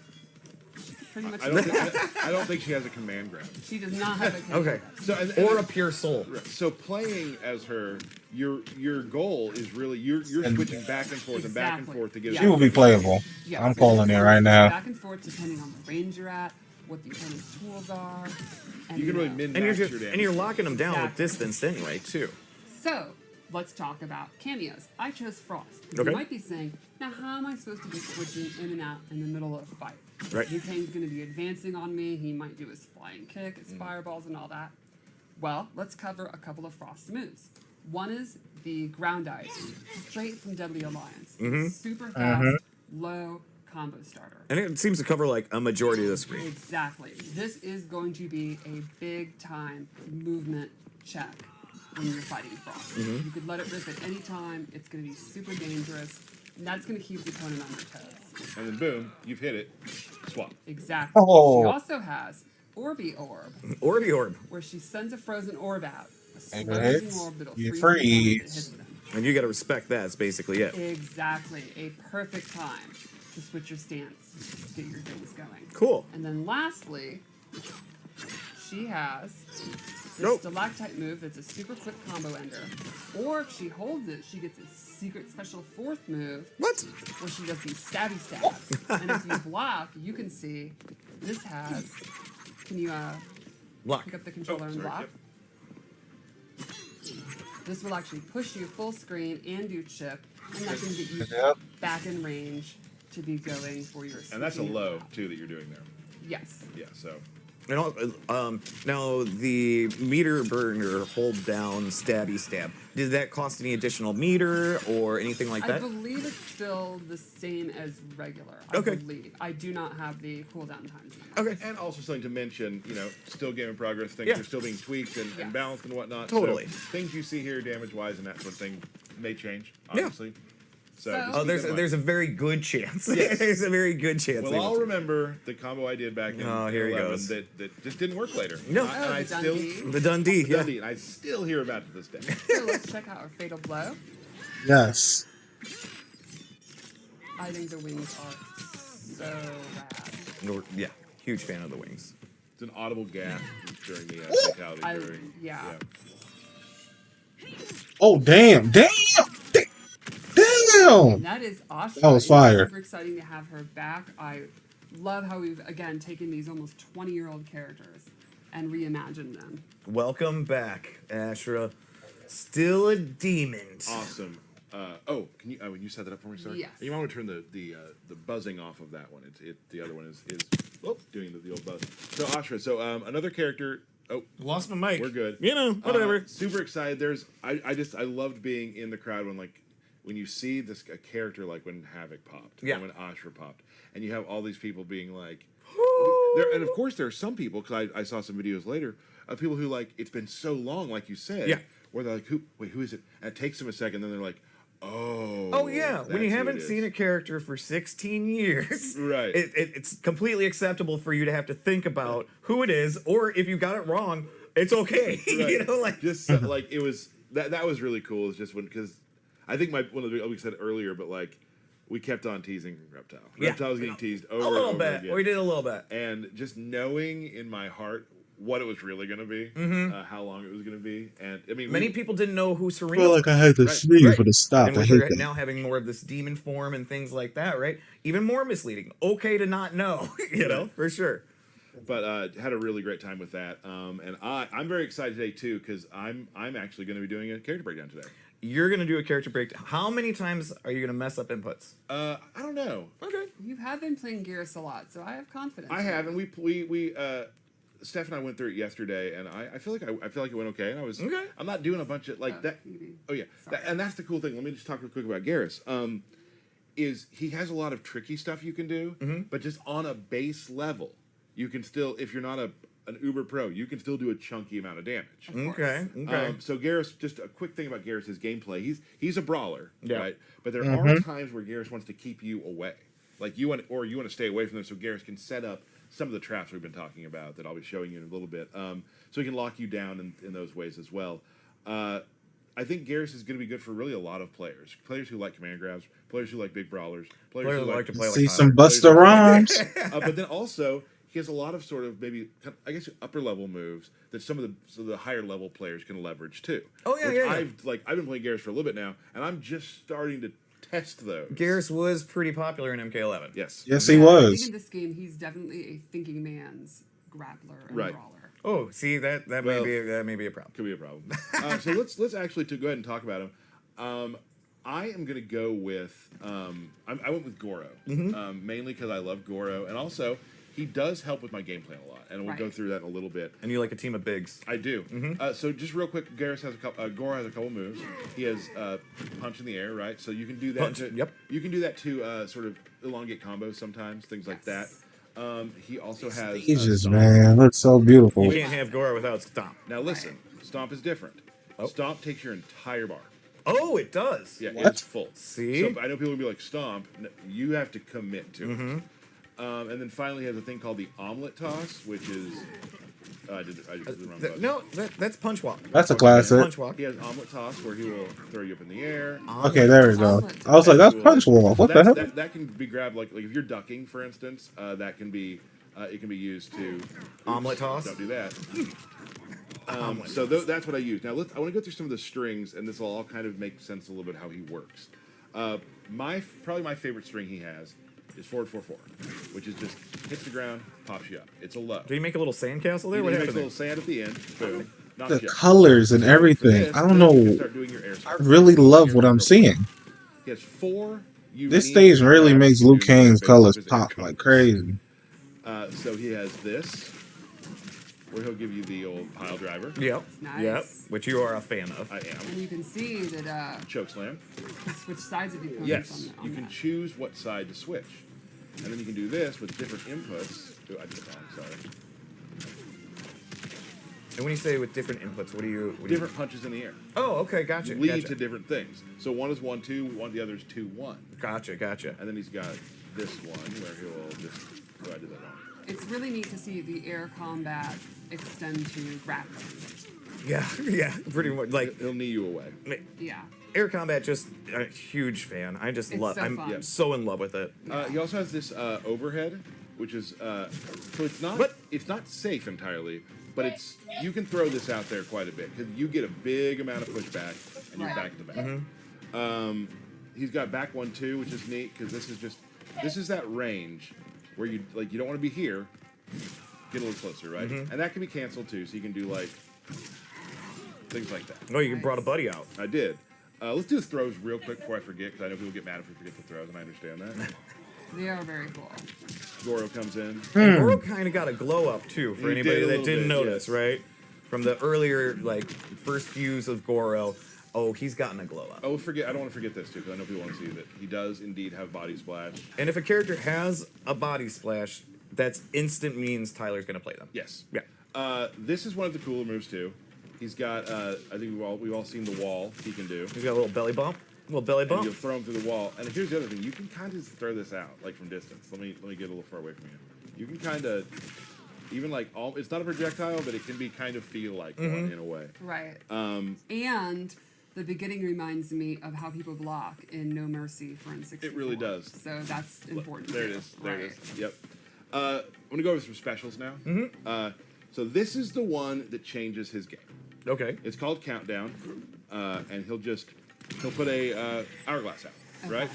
Pretty much. I don't think she has a command grab. She does not have a. Okay. So, Or a pure soul. So playing as her, your goal is really you're switching back and forth and back and Exactly. forth to get. Yeah. She will be playable. Yeah, I'm so calling you it can right switch now. Back and forth depending on the range you're at, what the opponent's tools are. And, You can really know. min And max you're your damage. and you're locking them down Exactly. with distance anyway, too. So, let's talk about cameos. I chose Frost. Okay. You might be saying, now how am I supposed to be switching in and out in the middle of a fight? Right. He's going to be advancing on me. He might do his flying kick, his fireballs, and all that. Well, let's cover a couple of Frost moves. One is the ground ice, straight from Deadly Alliance. Super fast, low combo starter. And it seems to cover like a majority of the screen. Exactly. This is going to be a big time movement check when you're fighting Frost. You could let it rip at any time. It's going to be super dangerous. And that's going to keep the opponent on their toes. And then boom, you've hit it. Swap. Exactly. Oh. She also has Orby Orb, Orby Orb. where she sends a frozen orb out. A And frozen hits, orb that'll you freeze the opponent that freeze. hits them. And you got to respect that. That's basically it. Exactly. A perfect time to switch your stance, get your things going. Cool. And then lastly, she has this Nope. stalactite move that's a super quick combo ender. Or if she holds it, she gets a secret special fourth move. What? Where she does these stabby stabs. And if you block, you can see this has. Can you Block. pick up the controller and block? Yep. This will actually push you full screen and do chip, and that can get you Yep. back in range to be going for your. And that's a switching low attack. too that you're doing there. Yes. Yeah. So And now the meter burner hold down stabby stab. Did that cost any additional meter or anything like I that? believe it's still the same as regular. Okay. I believe. I do not have the cooldown times. Okay. and also something to mention, still game in progress. Things Yeah. are still being tweaked and Yes. balanced and whatnot. Totally. So things you see here, damage wise, and that sort of thing, may change. Yeah. Obviously. So. So- just Oh, keep there's that in there's a mind. very good chance. Yes. There's a very good chance. Well, they I'll will. remember the combo I did back in Oh, here he 11 goes. that just didn't work later. No. And I the still Dundee. The Dundee. the Yeah. Dundee, and I still hear about it to this day. So let's check out our fatal blow. Yes. I think the wings are so rad. Yeah. Huge fan of the wings. It's an audible gasp during the fatality. Yeah. Oh damn! Damn! Damn! And that is Ashrah. That was It's fire. super exciting to have her back. I love how we've again taken these almost 20-year-old characters and reimagined them. Welcome back, Ashrah. Still a demon. Awesome. Can you? When you set that up for me, sorry. Yes. You might want to turn the buzzing off of that one. The other one is doing the old buzz. So Ashrah. So another character. Oh, Lost my mic. we're good. Whatever. Super excited. I loved being in the crowd when you see a character like when Havoc popped, Yeah. and when Ashrah popped, and you have all these people being like, and of course there are some people, because I saw some videos later of people who like it's been so long, like you said, Yeah. where they're like, who is it? And it takes them a second, then they're like, oh, Oh yeah, when that's you who it haven't is. seen a character for 16 years, Right. It's completely acceptable for you to have to think about who it is, or if you got it wrong, it's okay. Right. Like just like it was that was really cool. It's just because I think one of the we said earlier, but like we kept on teasing Reptile. Yeah. Reptile was getting teased over a little and over bit. again. We did a little bit. And just knowing in my heart what it was really going to be, how long it was going to be, and I mean, Many people didn't know who I Serena feel like I had to Right, sneeze right. for the stop. and I with hate her that. now having more of this demon form and things like that, right? Even more misleading. Okay to not know, for sure. but had a really great time with that. And I'm very excited today too because I'm actually going to be doing a character breakdown today. You're gonna do a character breakdown. How many times are you gonna mess up inputs? I don't know. Okay. You have been playing Geras a lot, so I have confidence. I have, and we Steph and I went through it yesterday, and I feel like it went okay. And Okay. I'm not doing a bunch of like that. maybe. Oh yeah, Sorry. and that's the cool thing. Let me just talk real quick about Geras. Is he has a lot of tricky stuff you can do, but just on a base level, you can still, if you're not an uber pro, you can still do a chunky amount of damage. Okay. Okay. So Geras, just a quick thing about Geras' gameplay. He's a brawler, Yeah. right? But there are times where Geras wants to keep you away, like you want to stay away from them, so Geras can set up some of the traps we've been talking about that I'll be showing you in a little bit. So he can lock you down in those ways as well. I think Geras is going to be good for really a lot of players who like command grabs, players who like big brawlers, players who like to play like See Tyler. some Buster Rhymes. but then also he has a lot of sort of maybe I guess upper level moves that some of the higher level players can leverage too. Oh, yeah, Which yeah, yeah. I've been playing Geras for a little bit now, and I'm just starting to test those. Geras was pretty popular in MK11. Yes. Yes, he I was. think in this game, he's definitely a thinking man's grappler and Right. brawler. Oh, see that Well- may be a problem. Could be a problem. So let's actually go ahead and talk about him. I am going to go with I went with Goro mainly because I love Goro, and also he does help with my game plan a lot, and we'll go Right. through that in a little bit. And you like a team of bigs. I do. So just real quick, Geras has Goro has a couple moves. He has punch in the air, right? So you can do that. Punch, To, yep. You can do that to sort of elongate combos sometimes, things like that. He also has Jesus, Stomp. man, looks so beautiful. You can't have Goro without Stomp. Now listen, Stomp is different. Oh. Stomp takes your entire bar. Oh, it does. Yeah, What? it's full. See? So I know people will be like, Stomp, you have to commit to it. And then finally, he has a thing called the omelet toss, which is. I did the wrong button. No, that's punch walk. That's a Okay, classic. Punch walk. He has omelet toss, where he will throw you up in the air. Okay, there we go. Omelet. I was like, that's Cool. punch wall. So What the hell? that can be grabbed like if you're ducking, for instance. That can be it can be used to Omelet toss? Don't do that. So that's what I use. Now I want to go through some of the strings, and this will all kind of make sense a little bit how he works. Probably my favorite string he has is forward 4/4, which is just hits the ground, pops you up. It's a low. Do you make a little sandcastle there? He What makes a happened little sand at the end. Boom. Knocks The you up. colors and For everything. this, I don't then you can know. start doing your air I strike. really love what I'm seeing. He has 4 unique This stage really attacks makes you can Liu do in your Kang's base colors of his pop air like combos. crazy. So he has this, where he'll give you the old pile driver. Yep. Nice. Yep. Which you are a fan of. I am. And you can see that Choke slam. you switch sides of the opponents Yes, on you can that. choose what side to switch. And then you can do this with different inputs. Oh, I did it wrong, sorry. And when you say with different inputs, what do you? Different punches in the air. Oh, okay, gotcha. Lead gotcha. to different things. So one is 1-2, the other is 2-1. Gotcha, gotcha. And then he's got this one where he'll just. Oh, I did that wrong. It's really neat to see the air combat extend to grappling. Yeah, yeah, pretty much. Like He'll knee you away. Yeah. air combat, just a huge fan. I just It's love. so I'm fun. so in love with it. He also has this overhead, which is so it's not What? it's not safe entirely, but it's you can throw this out there quite a bit because you get a big amount of pushback and you're Right. back to back. He's got back 1-2, which is neat because this is that range where you don't want to be here, get a little closer, right? And that can be canceled too, so you can do like things like that. Oh, you brought a buddy out. I did. Let's do the throws real quick before I forget, because I know people get mad if we forget the throws, and I understand that. They are very cool. Goro comes in. And Goro kind of got a glow up too for He did anybody a that little didn't bit, notice, yes. right? From the earlier first views of Goro, oh, he's gotten a glow up. Oh, I don't want to forget this too, because I know people want to see that he does indeed have body splash. And if a character has a body splash, that's instant means Tyler's gonna play them. Yes. Yeah. This is one of the cooler moves too. He's got. I think we've all seen the wall he can do. He's got a little belly bump. Little belly And bump. you'll throw him through the wall. And here's the other thing: you can kind of throw this out like from distance. Let me get a little far away from you. You can kind of even it's not a projectile, but it can be kind of feel like one in a way. Right. And the beginning reminds me of how people block in No Mercy for N64. It really does. So that's important. There it too. is. There Right. it is. Yep. I'm gonna go over some specials now. So this is the one that changes his game. Okay. It's called Countdown, and he'll put a hourglass out, right?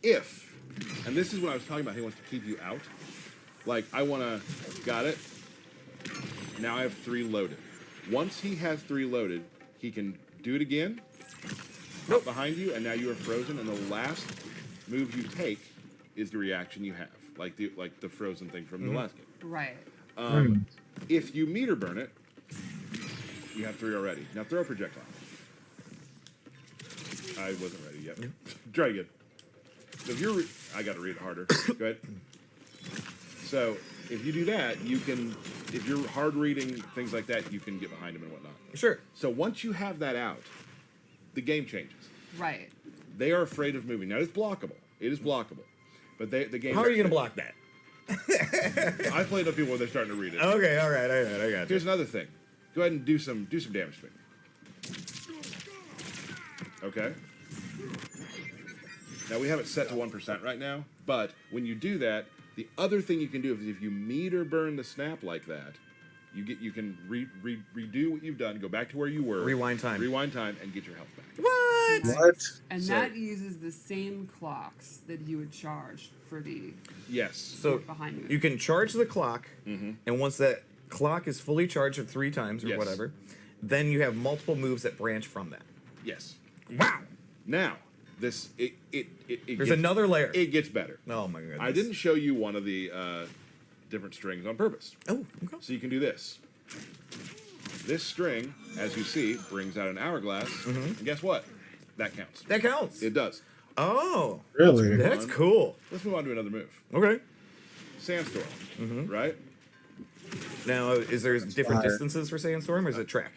And this is what I was talking about. He wants to keep you out. Like got it. Now I have 3 loaded. Once he has 3 loaded, he can do it again. Up behind you, and now you are frozen. And the last move you take is the reaction you have, like the frozen thing from the last game. Right. If you meter burn it, you have 3 already. Now throw a projectile. I wasn't ready yet. Try again. So if I got to read it harder. Go ahead. So if you do that, you can. If you're hard reading things like that, you can get behind him and whatnot. Sure. So once you have that out, the game changes. Right. They are afraid of moving. Now it's blockable. It is blockable, but the game. How are you gonna block that? I played enough people where they're starting to read it. Okay. All right. I got you. Here's another thing. Go ahead and do some damage to me. Okay. Now we have it set to 1% right now, but when you do that, the other thing you can do is if you meter burn the snap like that, you can redo what you've done, go back to where you were, Rewind time, and get your health back. What? And So- that uses the same clocks that you would charge for the Yes. So behind you. you can charge the clock, and once that clock is fully charged at 3 times or Yes. whatever, then you have multiple moves that branch from that. Yes. Wow. Now this it There's gets, another layer. It gets better. Oh my goodness. I didn't show you one of the different strings on purpose. Oh. Okay. So you can do this. This string, as you see, brings out an hourglass, and guess what? That counts. That counts. It does. Oh. Really? That's cool. Let's move on to another move. Okay. Sandstorm, right? Now, is there different fire. distances for Sandstorm, or is it track?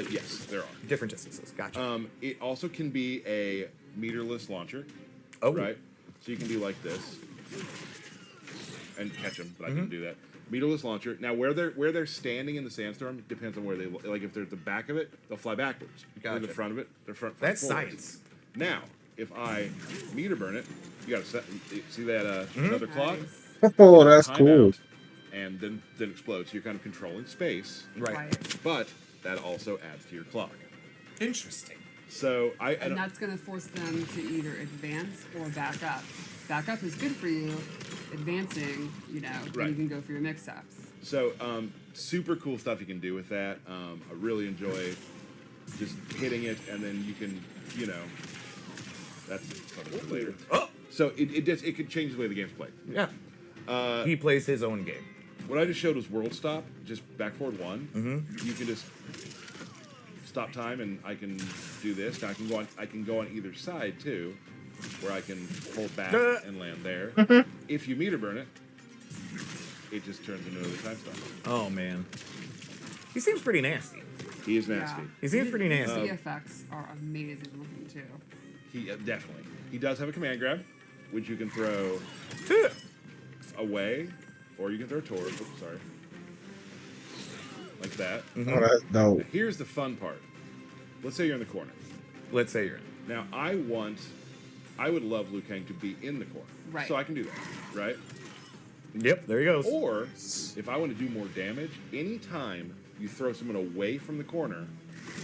Yes, there are. Different distances. Gotcha. It also can be a meterless launcher, oh. right? So you can do like this. and catch them, but I can do that. Meterless launcher. Now, where they're standing in the sandstorm depends on where they like. If they're at the back of it, they'll fly backwards. Gotcha. In the front of it, they're front. That's forwards. science. Now, if I meter burn it, you got to set. See that another clock? Oh, that's Time cool. out, and then explodes. So you're kind of controlling space, Right. but that also adds to your clock. Interesting. So And that's going to force them to either advance or back up. Back up is good for you. Advancing, then Right. you can go for your mix-ups. So, super cool stuff you can do with that. I really enjoy just hitting it, and then you can, that's something for later. Oh! So it could change the way the game's played. Yeah. He plays his own game. What I just showed was world stop, just back forward 1. Mm-hmm. You can just stop time, and I can do this. Now I can go on either side too, where I can hold back and land there. If you meter burn it, it just turns into another time stop. Oh, man. He seems pretty nasty. He is nasty. Yeah. He seems pretty nasty. The effects are amazing looking too. He definitely. He does have a command grab, which you can throw away, or you can throw towards. Oops, sorry. Like that. Oh, that's dope. Now, here's the fun part. Let's say you're in the corner. Let's say you're in. Now, I would love Liu Kang to be in the corner. Right. So I can do that, right? Yep, there he goes. Or, if I want to do more damage, anytime you throw someone away from the corner,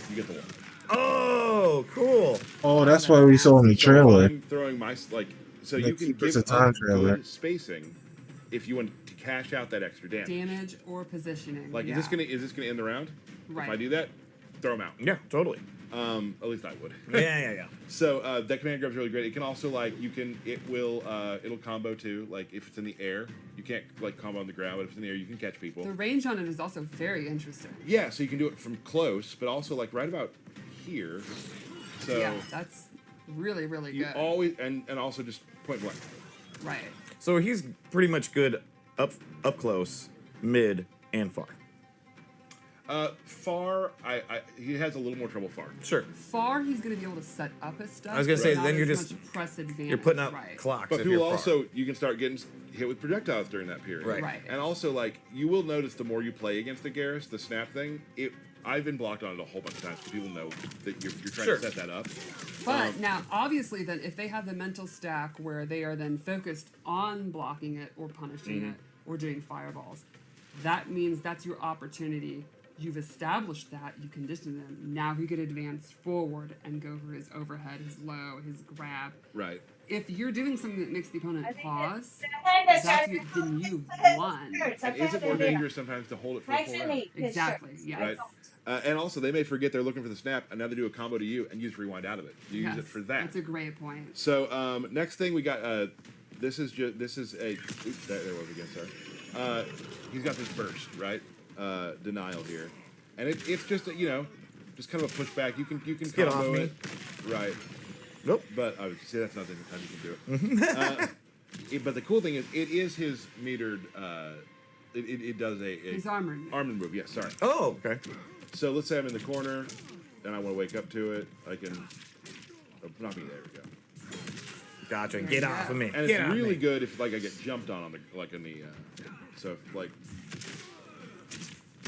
you get the wall. Oh, cool. Oh, that's why we saw in the So trailer. I'm throwing my, so The you can Keepers give of Time up trailer. good spacing if you want to cash out that extra damage. Damage or positioning. Like, yeah. is this gonna end the round? Right. If I do that, throw them out. Yeah, totally. At least I would. Yeah. So that command grab's really great. It can also it'll combo too. Like if it's in the air, you can't combo on the ground, but if it's in the air, you can catch people. The range on it is also very interesting. Yeah, so you can do it from close, but also right about here. So Yeah, that's really, really you good. always and also just point blank. Right. So he's pretty much good up close, mid, and far. Far, he has a little more trouble far. Sure. Far, he's going to be able to set up his stuff. I was gonna say, not then as you're much just- press advantage. You're putting up right. clocks. But if people you're far. also, you can start getting hit with projectiles during that period. Right. And also, you will notice the more you play against the Geras, the snap thing, I've been blocked on it a whole bunch of times because people know that you're trying Sure. to set that up. But now, obviously, then if they have the mental stack where they are then focused on blocking it or punishing it or doing fireballs, that means that's your opportunity. You've established that, you condition them. Now he could advance forward and go for his overhead, his low, his grab. Right. If you're doing something that makes the opponent pause, then you've won. And is it more dangerous sometimes to hold it for a full round? Exactly, yes. Right. And also, they may forget they're looking for the snap, and now they do a combo to you, and you just rewind out of it. You Yes, use it for that. That's a great point. So next thing we got, this is a, oops, there it was again, sorry. He's got this burst, right? Denial here. And it's just, just kind of a pushback. You can get off combo me. it. Right. Nope. But I would say that's not the time you can do it. But the cool thing is, it is his metered, it does a His armored. armor move, yes, sorry. Oh, okay. So let's say I'm in the corner, and I want to wake up to it. I can, not me, there we go. Gotcha. Get off of me. And Get it's off really me. good if I get jumped on the so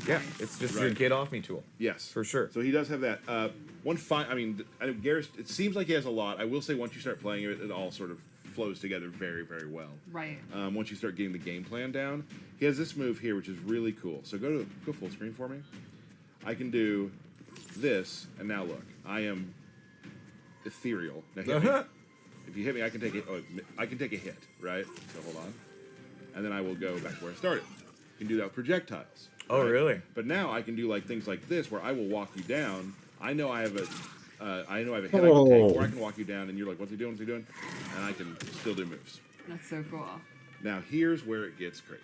Yeah, it's just your Right. get off me tool. yes For sure. So he does have that. Geras. It seems like he has a lot. I will say once you start playing it, it all sort of flows together very, very well. Right. Once you start getting the game plan down, he has this move here, which is really cool. So go full screen for me. I can do this, and now look, I am ethereal. Now hit me. If you hit me, I can take it. Oh, I can take a hit, right? So hold on, and then I will go back where I started. You can do that with projectiles. Oh, right? really? But now I can do things like this, where I will walk you down. I know I have a hit I can take, or I can walk you down, and you're like, "What's he doing? What's he doing?" And I can still do moves. That's so cool. Now here's where it gets crazy.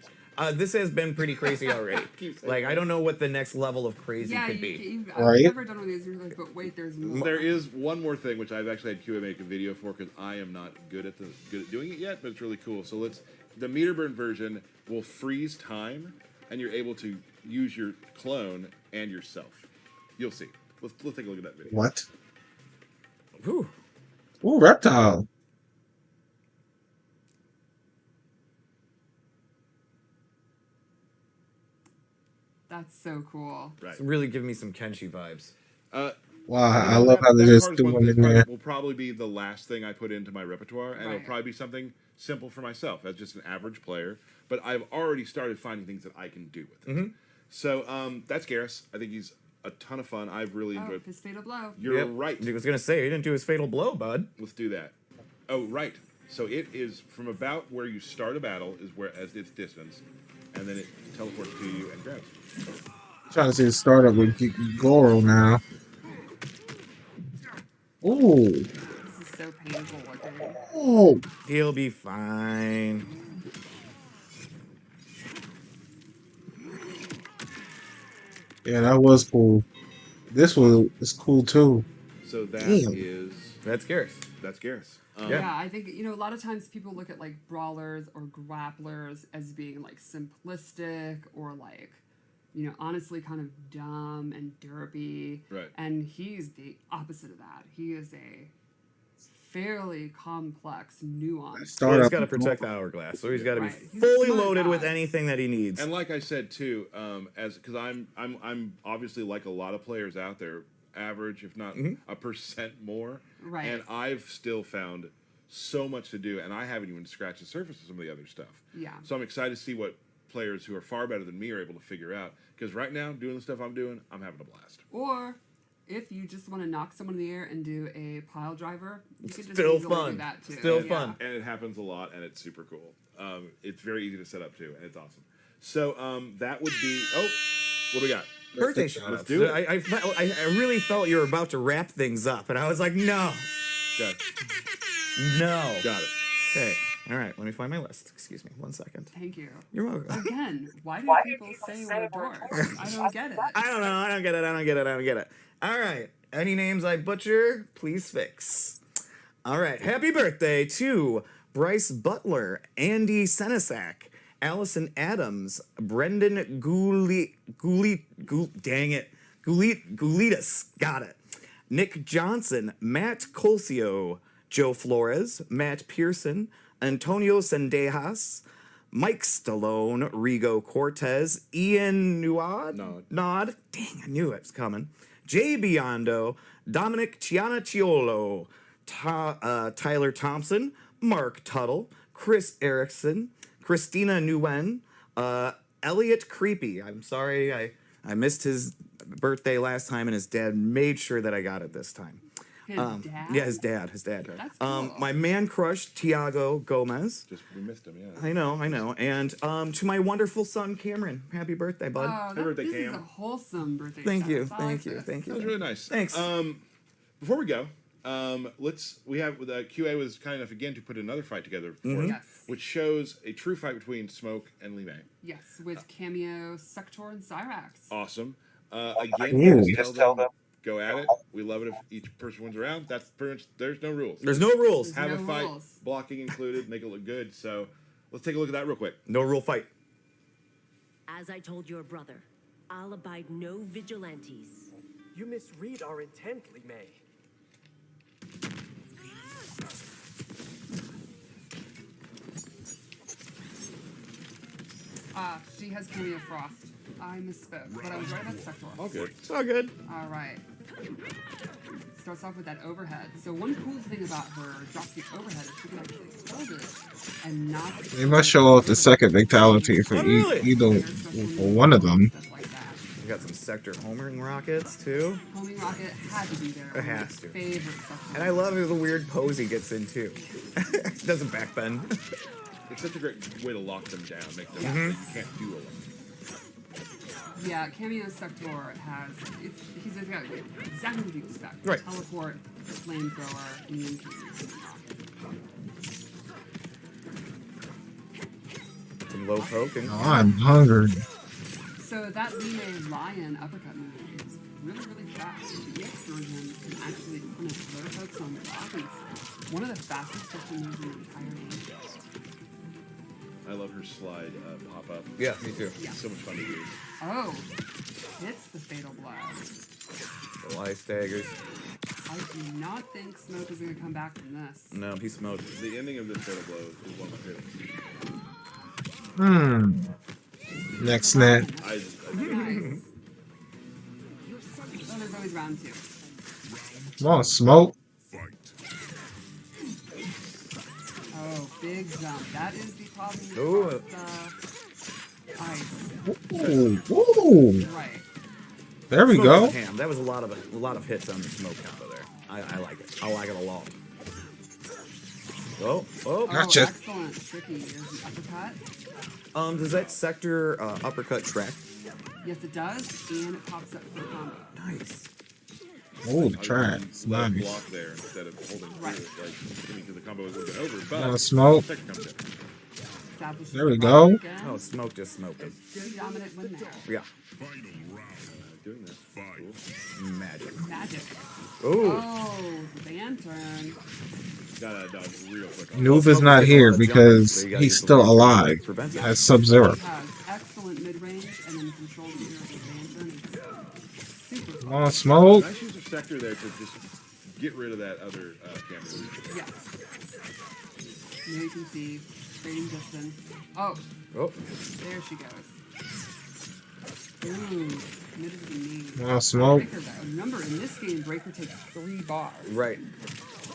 This has been pretty crazy already. I don't know what the next level of crazy Yeah, could be. I've Right? never done one of these. You're like, but wait, there's more. There is one more thing which I've actually had QA make a video for because I am not good at doing it yet, but it's really cool. So the meter burn version will freeze time, and you're able to use your clone and yourself. You'll see. Let's take a look at that video. What? Whew. Ooh, reptile. That's so cool. Right. It's really giving me some Kenshi vibes. Wow, I love how they just part threw is him in there. will probably be the last thing I put into my repertoire, and it'll probably be something simple for myself as just an average player. But I've already started finding things that I can do with it. So that's Geras. I think he's a ton of fun. I've really enjoyed. His fatal blow. You're right. I was gonna say he didn't do his fatal blow, bud. Let's do that. Oh, right. So it is from about where you start a battle is where as its distance, and then it teleports to you and grabs you. Trying to see the startup with Goro now. Ooh. This is so painful looking. Oh. He'll be fine. Yeah, that was cool. This one is cool too. So that Damn. is That's Geras. That's Geras. Yeah, I think a lot of times people look at like brawlers or grapplers as being like simplistic or like, honestly kind of dumb and derpy. Right. And he's the opposite of that. He is a fairly complex, nuanced. Well, he's got to protect the hourglass, so he's got to be fully loaded with anything that he needs. And like I said too, because I'm obviously like a lot of players out there, average if not a percent more. Right. And I've still found so much to do, and I haven't even scratched the surface of some of the other stuff. Yeah. So I'm excited to see what players who are far better than me are able to figure out. Because right now, doing the stuff I'm doing, I'm having a blast. Or if you just want to knock someone in the air and do a pile driver, you can just Still easily fun. do that too. Still fun. And it happens a lot, and it's super cool. It's very easy to set up too, and it's awesome. So that would be. Oh, what do we got? Birthday shout Let's outs. do it. I really felt you were about to wrap things up, and I was like, no. Okay. No. Got it. Okay. All right. Let me find my list. Excuse me. 1 second. Thank you. You're welcome. Again, why do people say we're dorks? I don't get it. I don't know. I don't get it. All right. Any names I butcher, please fix. All right. Happy birthday to Bryce Butler, Andy Senesac, Allison Adams, Brendan Goulitas, got it. Nick Johnson, Matt Colsio, Joe Flores, Matt Pearson, Antonio Sendejas, Mike Stallone, Rigo Cortez, Ian Nod. Dang, I knew it was coming. Jay Biondo, Dominic Cianacciolo, Tyler Thompson, Mark Tuttle, Chris Erickson, Christina Nguyen, Elliot Creepy. I'm sorry, I missed his birthday last time, and his dad made sure that I got it this time. His dad? Yeah, his dad. That's cool. My man crush, Tiago Gomez. We missed him, yeah. I know. And to my wonderful son, Cameron. Happy birthday, bud. Oh, birthday, this Cam. is a wholesome birthday. Thank you. shout-out. I like this. Thank That was you. really nice. Thanks. Before we go, we have QA was kind enough again to put another fight together for us, Yes. which shows a true fight between Smoke and Li Mei. Yes, with cameo Sector and Cyrax. Awesome. Again, Ooh. just tell them go at it. We love it if each person wins a round. That's pretty much. There's no rules. There's no rules. Have no a fight, rules. blocking included, make it look good. So let's take a look at that real quick. No rule fight. As I told your brother, I'll abide no vigilantes. You misread our intent, Li Mei. She has cameo Frost. I misspoke, but I was right about Sector. All good. It's all good. All right. Starts off with that overhead. So one cool thing about her dropkick overhead is she can actually hold it and not. They must show off the second fatality for either for one of them. Stuff like that. We got some sector homing rockets too. Homing rocket had to be there. It has to. Favorite stuff. And I love the weird pose he gets in too. Doesn't backbend. It's such a great way to lock them down, make them Yeah. you can't do a lot. Yeah, cameo Sector has. He's got exactly what you expect. Right. Teleport, flamethrower, immune Some low poke and Oh, I'm hungry. So that Li Mei Lion uppercut move is really, really fast. The EX version can actually punish low pokes on block, and it's one of the fastest special moves in the entire game. I love her slide pop up. Yeah, me too. Yeah. So much fun to use. Oh, hits the fatal blow. the lie staggers. I do not think Smoke is going to come back from this. No, he smoked. The ending of this fatal blow is one of my favorites. Next net. I Nice. Oh, there's always round 2. Come on, smoke. Oh, big jump. That is the problem Ooh. with ice. Ooh, ooh. Right. There we Smoke go. is ham. That was a lot of hits on the smoke combo there. I like it. I like it a lot. Oh, Oh, Gotcha. excellent. Tricky. There's the uppercut. does that sector uppercut track? Yes, it does, and it pops up for a combo. Nice. Oh, the track. Let Nice. block there instead of holding Right. through it, like because the combo was looking over. But Come on, smoke. second comes in. Establishes There we the go. block again. Oh, smoke just smoking. Good dominant win there. Yeah. Doing that. Cool. Magic. Magic. Ooh. Oh, the band turn. Gotta dodge real quick. Nuva's not here because he's still alive. Has Sub-Zero. Has excellent mid-range and then control the air of the band turn. It's super Come fun. on, smoke. Nice use of sector there to just get rid of that other camera. Yes. Now you can see trading distance. Oh, Oh. there she goes. Ooh, committed to the knee. Come on, smoke. Breaker though. Remember, in this game, Breaker takes 3 bars. Right.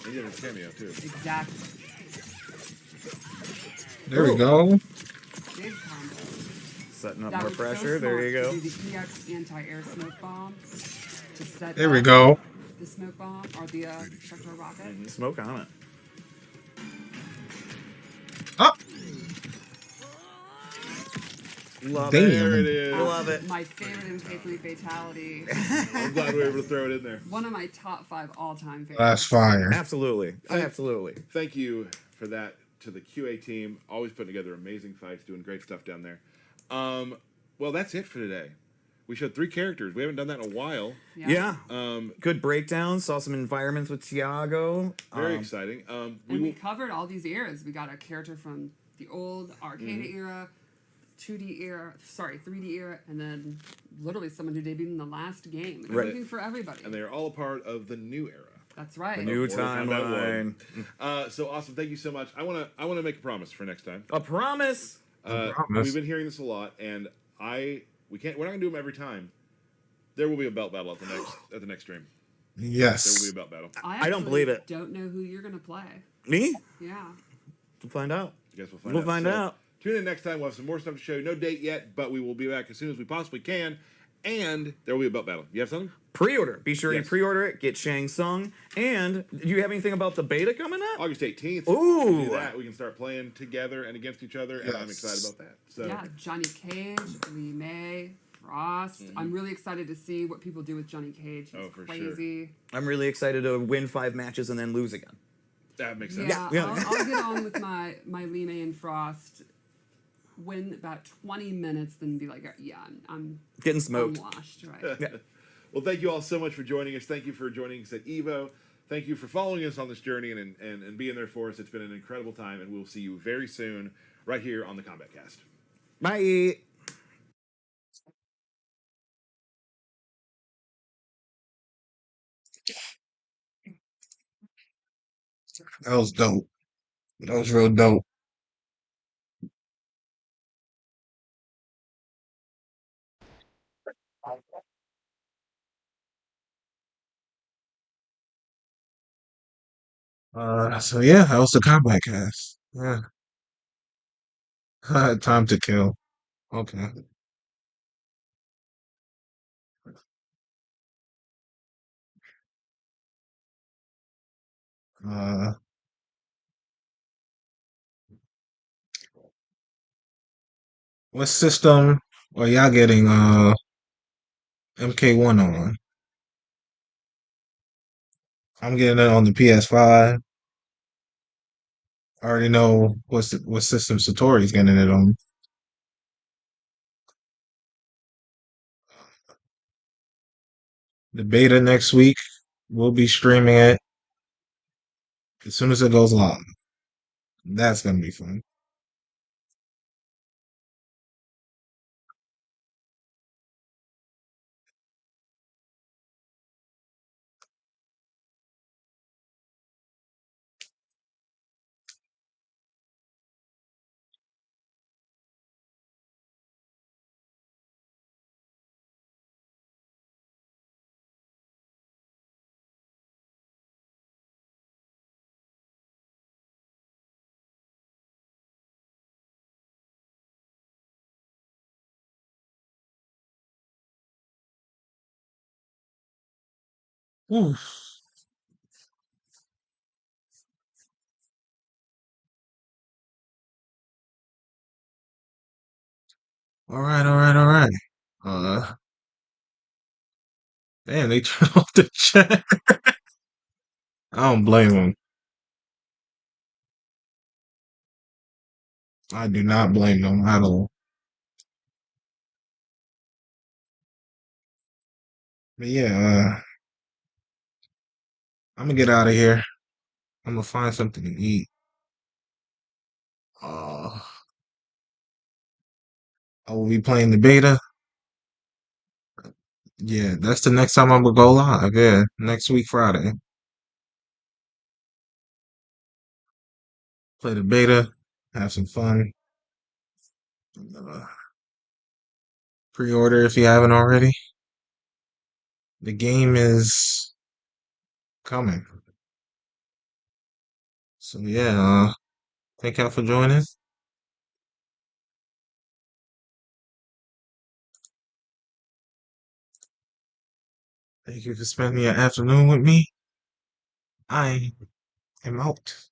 And you have a cameo too. Exactly. There we go. Big combo. Setting up That more was so pressure. There smart you to go. do the EX anti-air smoke bomb to set There we up go. the smoke bomb or the structural rocket. Smoke on it. Up. Love Damn. it. There it is. Love it. My favorite MK3 fatality. I'm glad we were able to throw it in there. One of my top 5 all-time favorites. That's fire. Absolutely. Absolutely. Thank you for that to the QA team. Always putting together amazing fights, doing great stuff down there. Well, that's it for today. We showed 3 characters. We haven't done that in a while. Yeah. Good breakdown. Saw some environments with Tiago. Very exciting. And we covered all these eras. We got a character from the old arcade era, 2D era, 3D era, and then literally someone who debuted in the last game. There's something for everybody. And they are all a part of the new era. That's right. The new timeline. So awesome! Thank you so much. I wanna make a promise for next time. A promise. We've been hearing this a lot, and we're not gonna do them every time. There will be a belt battle at the next stream. Yes. There will be a belt battle. I don't believe it. Don't know who you're gonna play. Me? Yeah. We'll find out. I guess We'll find out. Tune in next time. We'll have some more stuff to show you. No date yet, but we will be back as soon as we possibly can. And there will be a belt battle. You have something? Pre-order. Be sure you Yes. pre-order it. Get Shang Tsung. And do you have anything about the beta coming up? August 18th. Ooh. We do that. We can start playing together and against each other, and I'm excited about that. So Yeah, Johnny Cage, Lee May, Frost. I'm really excited to see what people do with Johnny Cage. He's for crazy. I'm really excited to win 5 matches and then lose again. that makes sense. Yeah, I'll get on with my Lee May and Frost. Win about 20 minutes, then be like, yeah, I'm Getting smoked. I'm washed, right? Yeah. Well, thank you all so much for joining us. Thank you for joining us at EVO. Thank you for following us on this journey and being there for us. It's been an incredible time, and we'll see you very soon right here on the Combat Cast. Bye. That was dope. That was real dope. So yeah, that was the Combat Cast. Yeah. Time to kill. Okay. Uh, what system are y'all getting MK1 on? I'm getting it on the PS5. I already know what system Satori's getting it on. The beta next week, we'll be streaming it as soon as it goes live. That's gonna be fun. Whew. All right, all right, all right. Uh, damn, they turned off the chat. I don't blame them. I do not blame them at all. But yeah, I'm gonna get out of here. I'm gonna find something to eat. Uh, I will be playing the beta. Yeah, that's the next time I'm gonna go live. Yeah, next week Friday. Play the beta, have some fun. Uh, Pre-order if you haven't already. The game is coming. So yeah, thank y'all for joining. Thank you for spending your afternoon with me. I am out.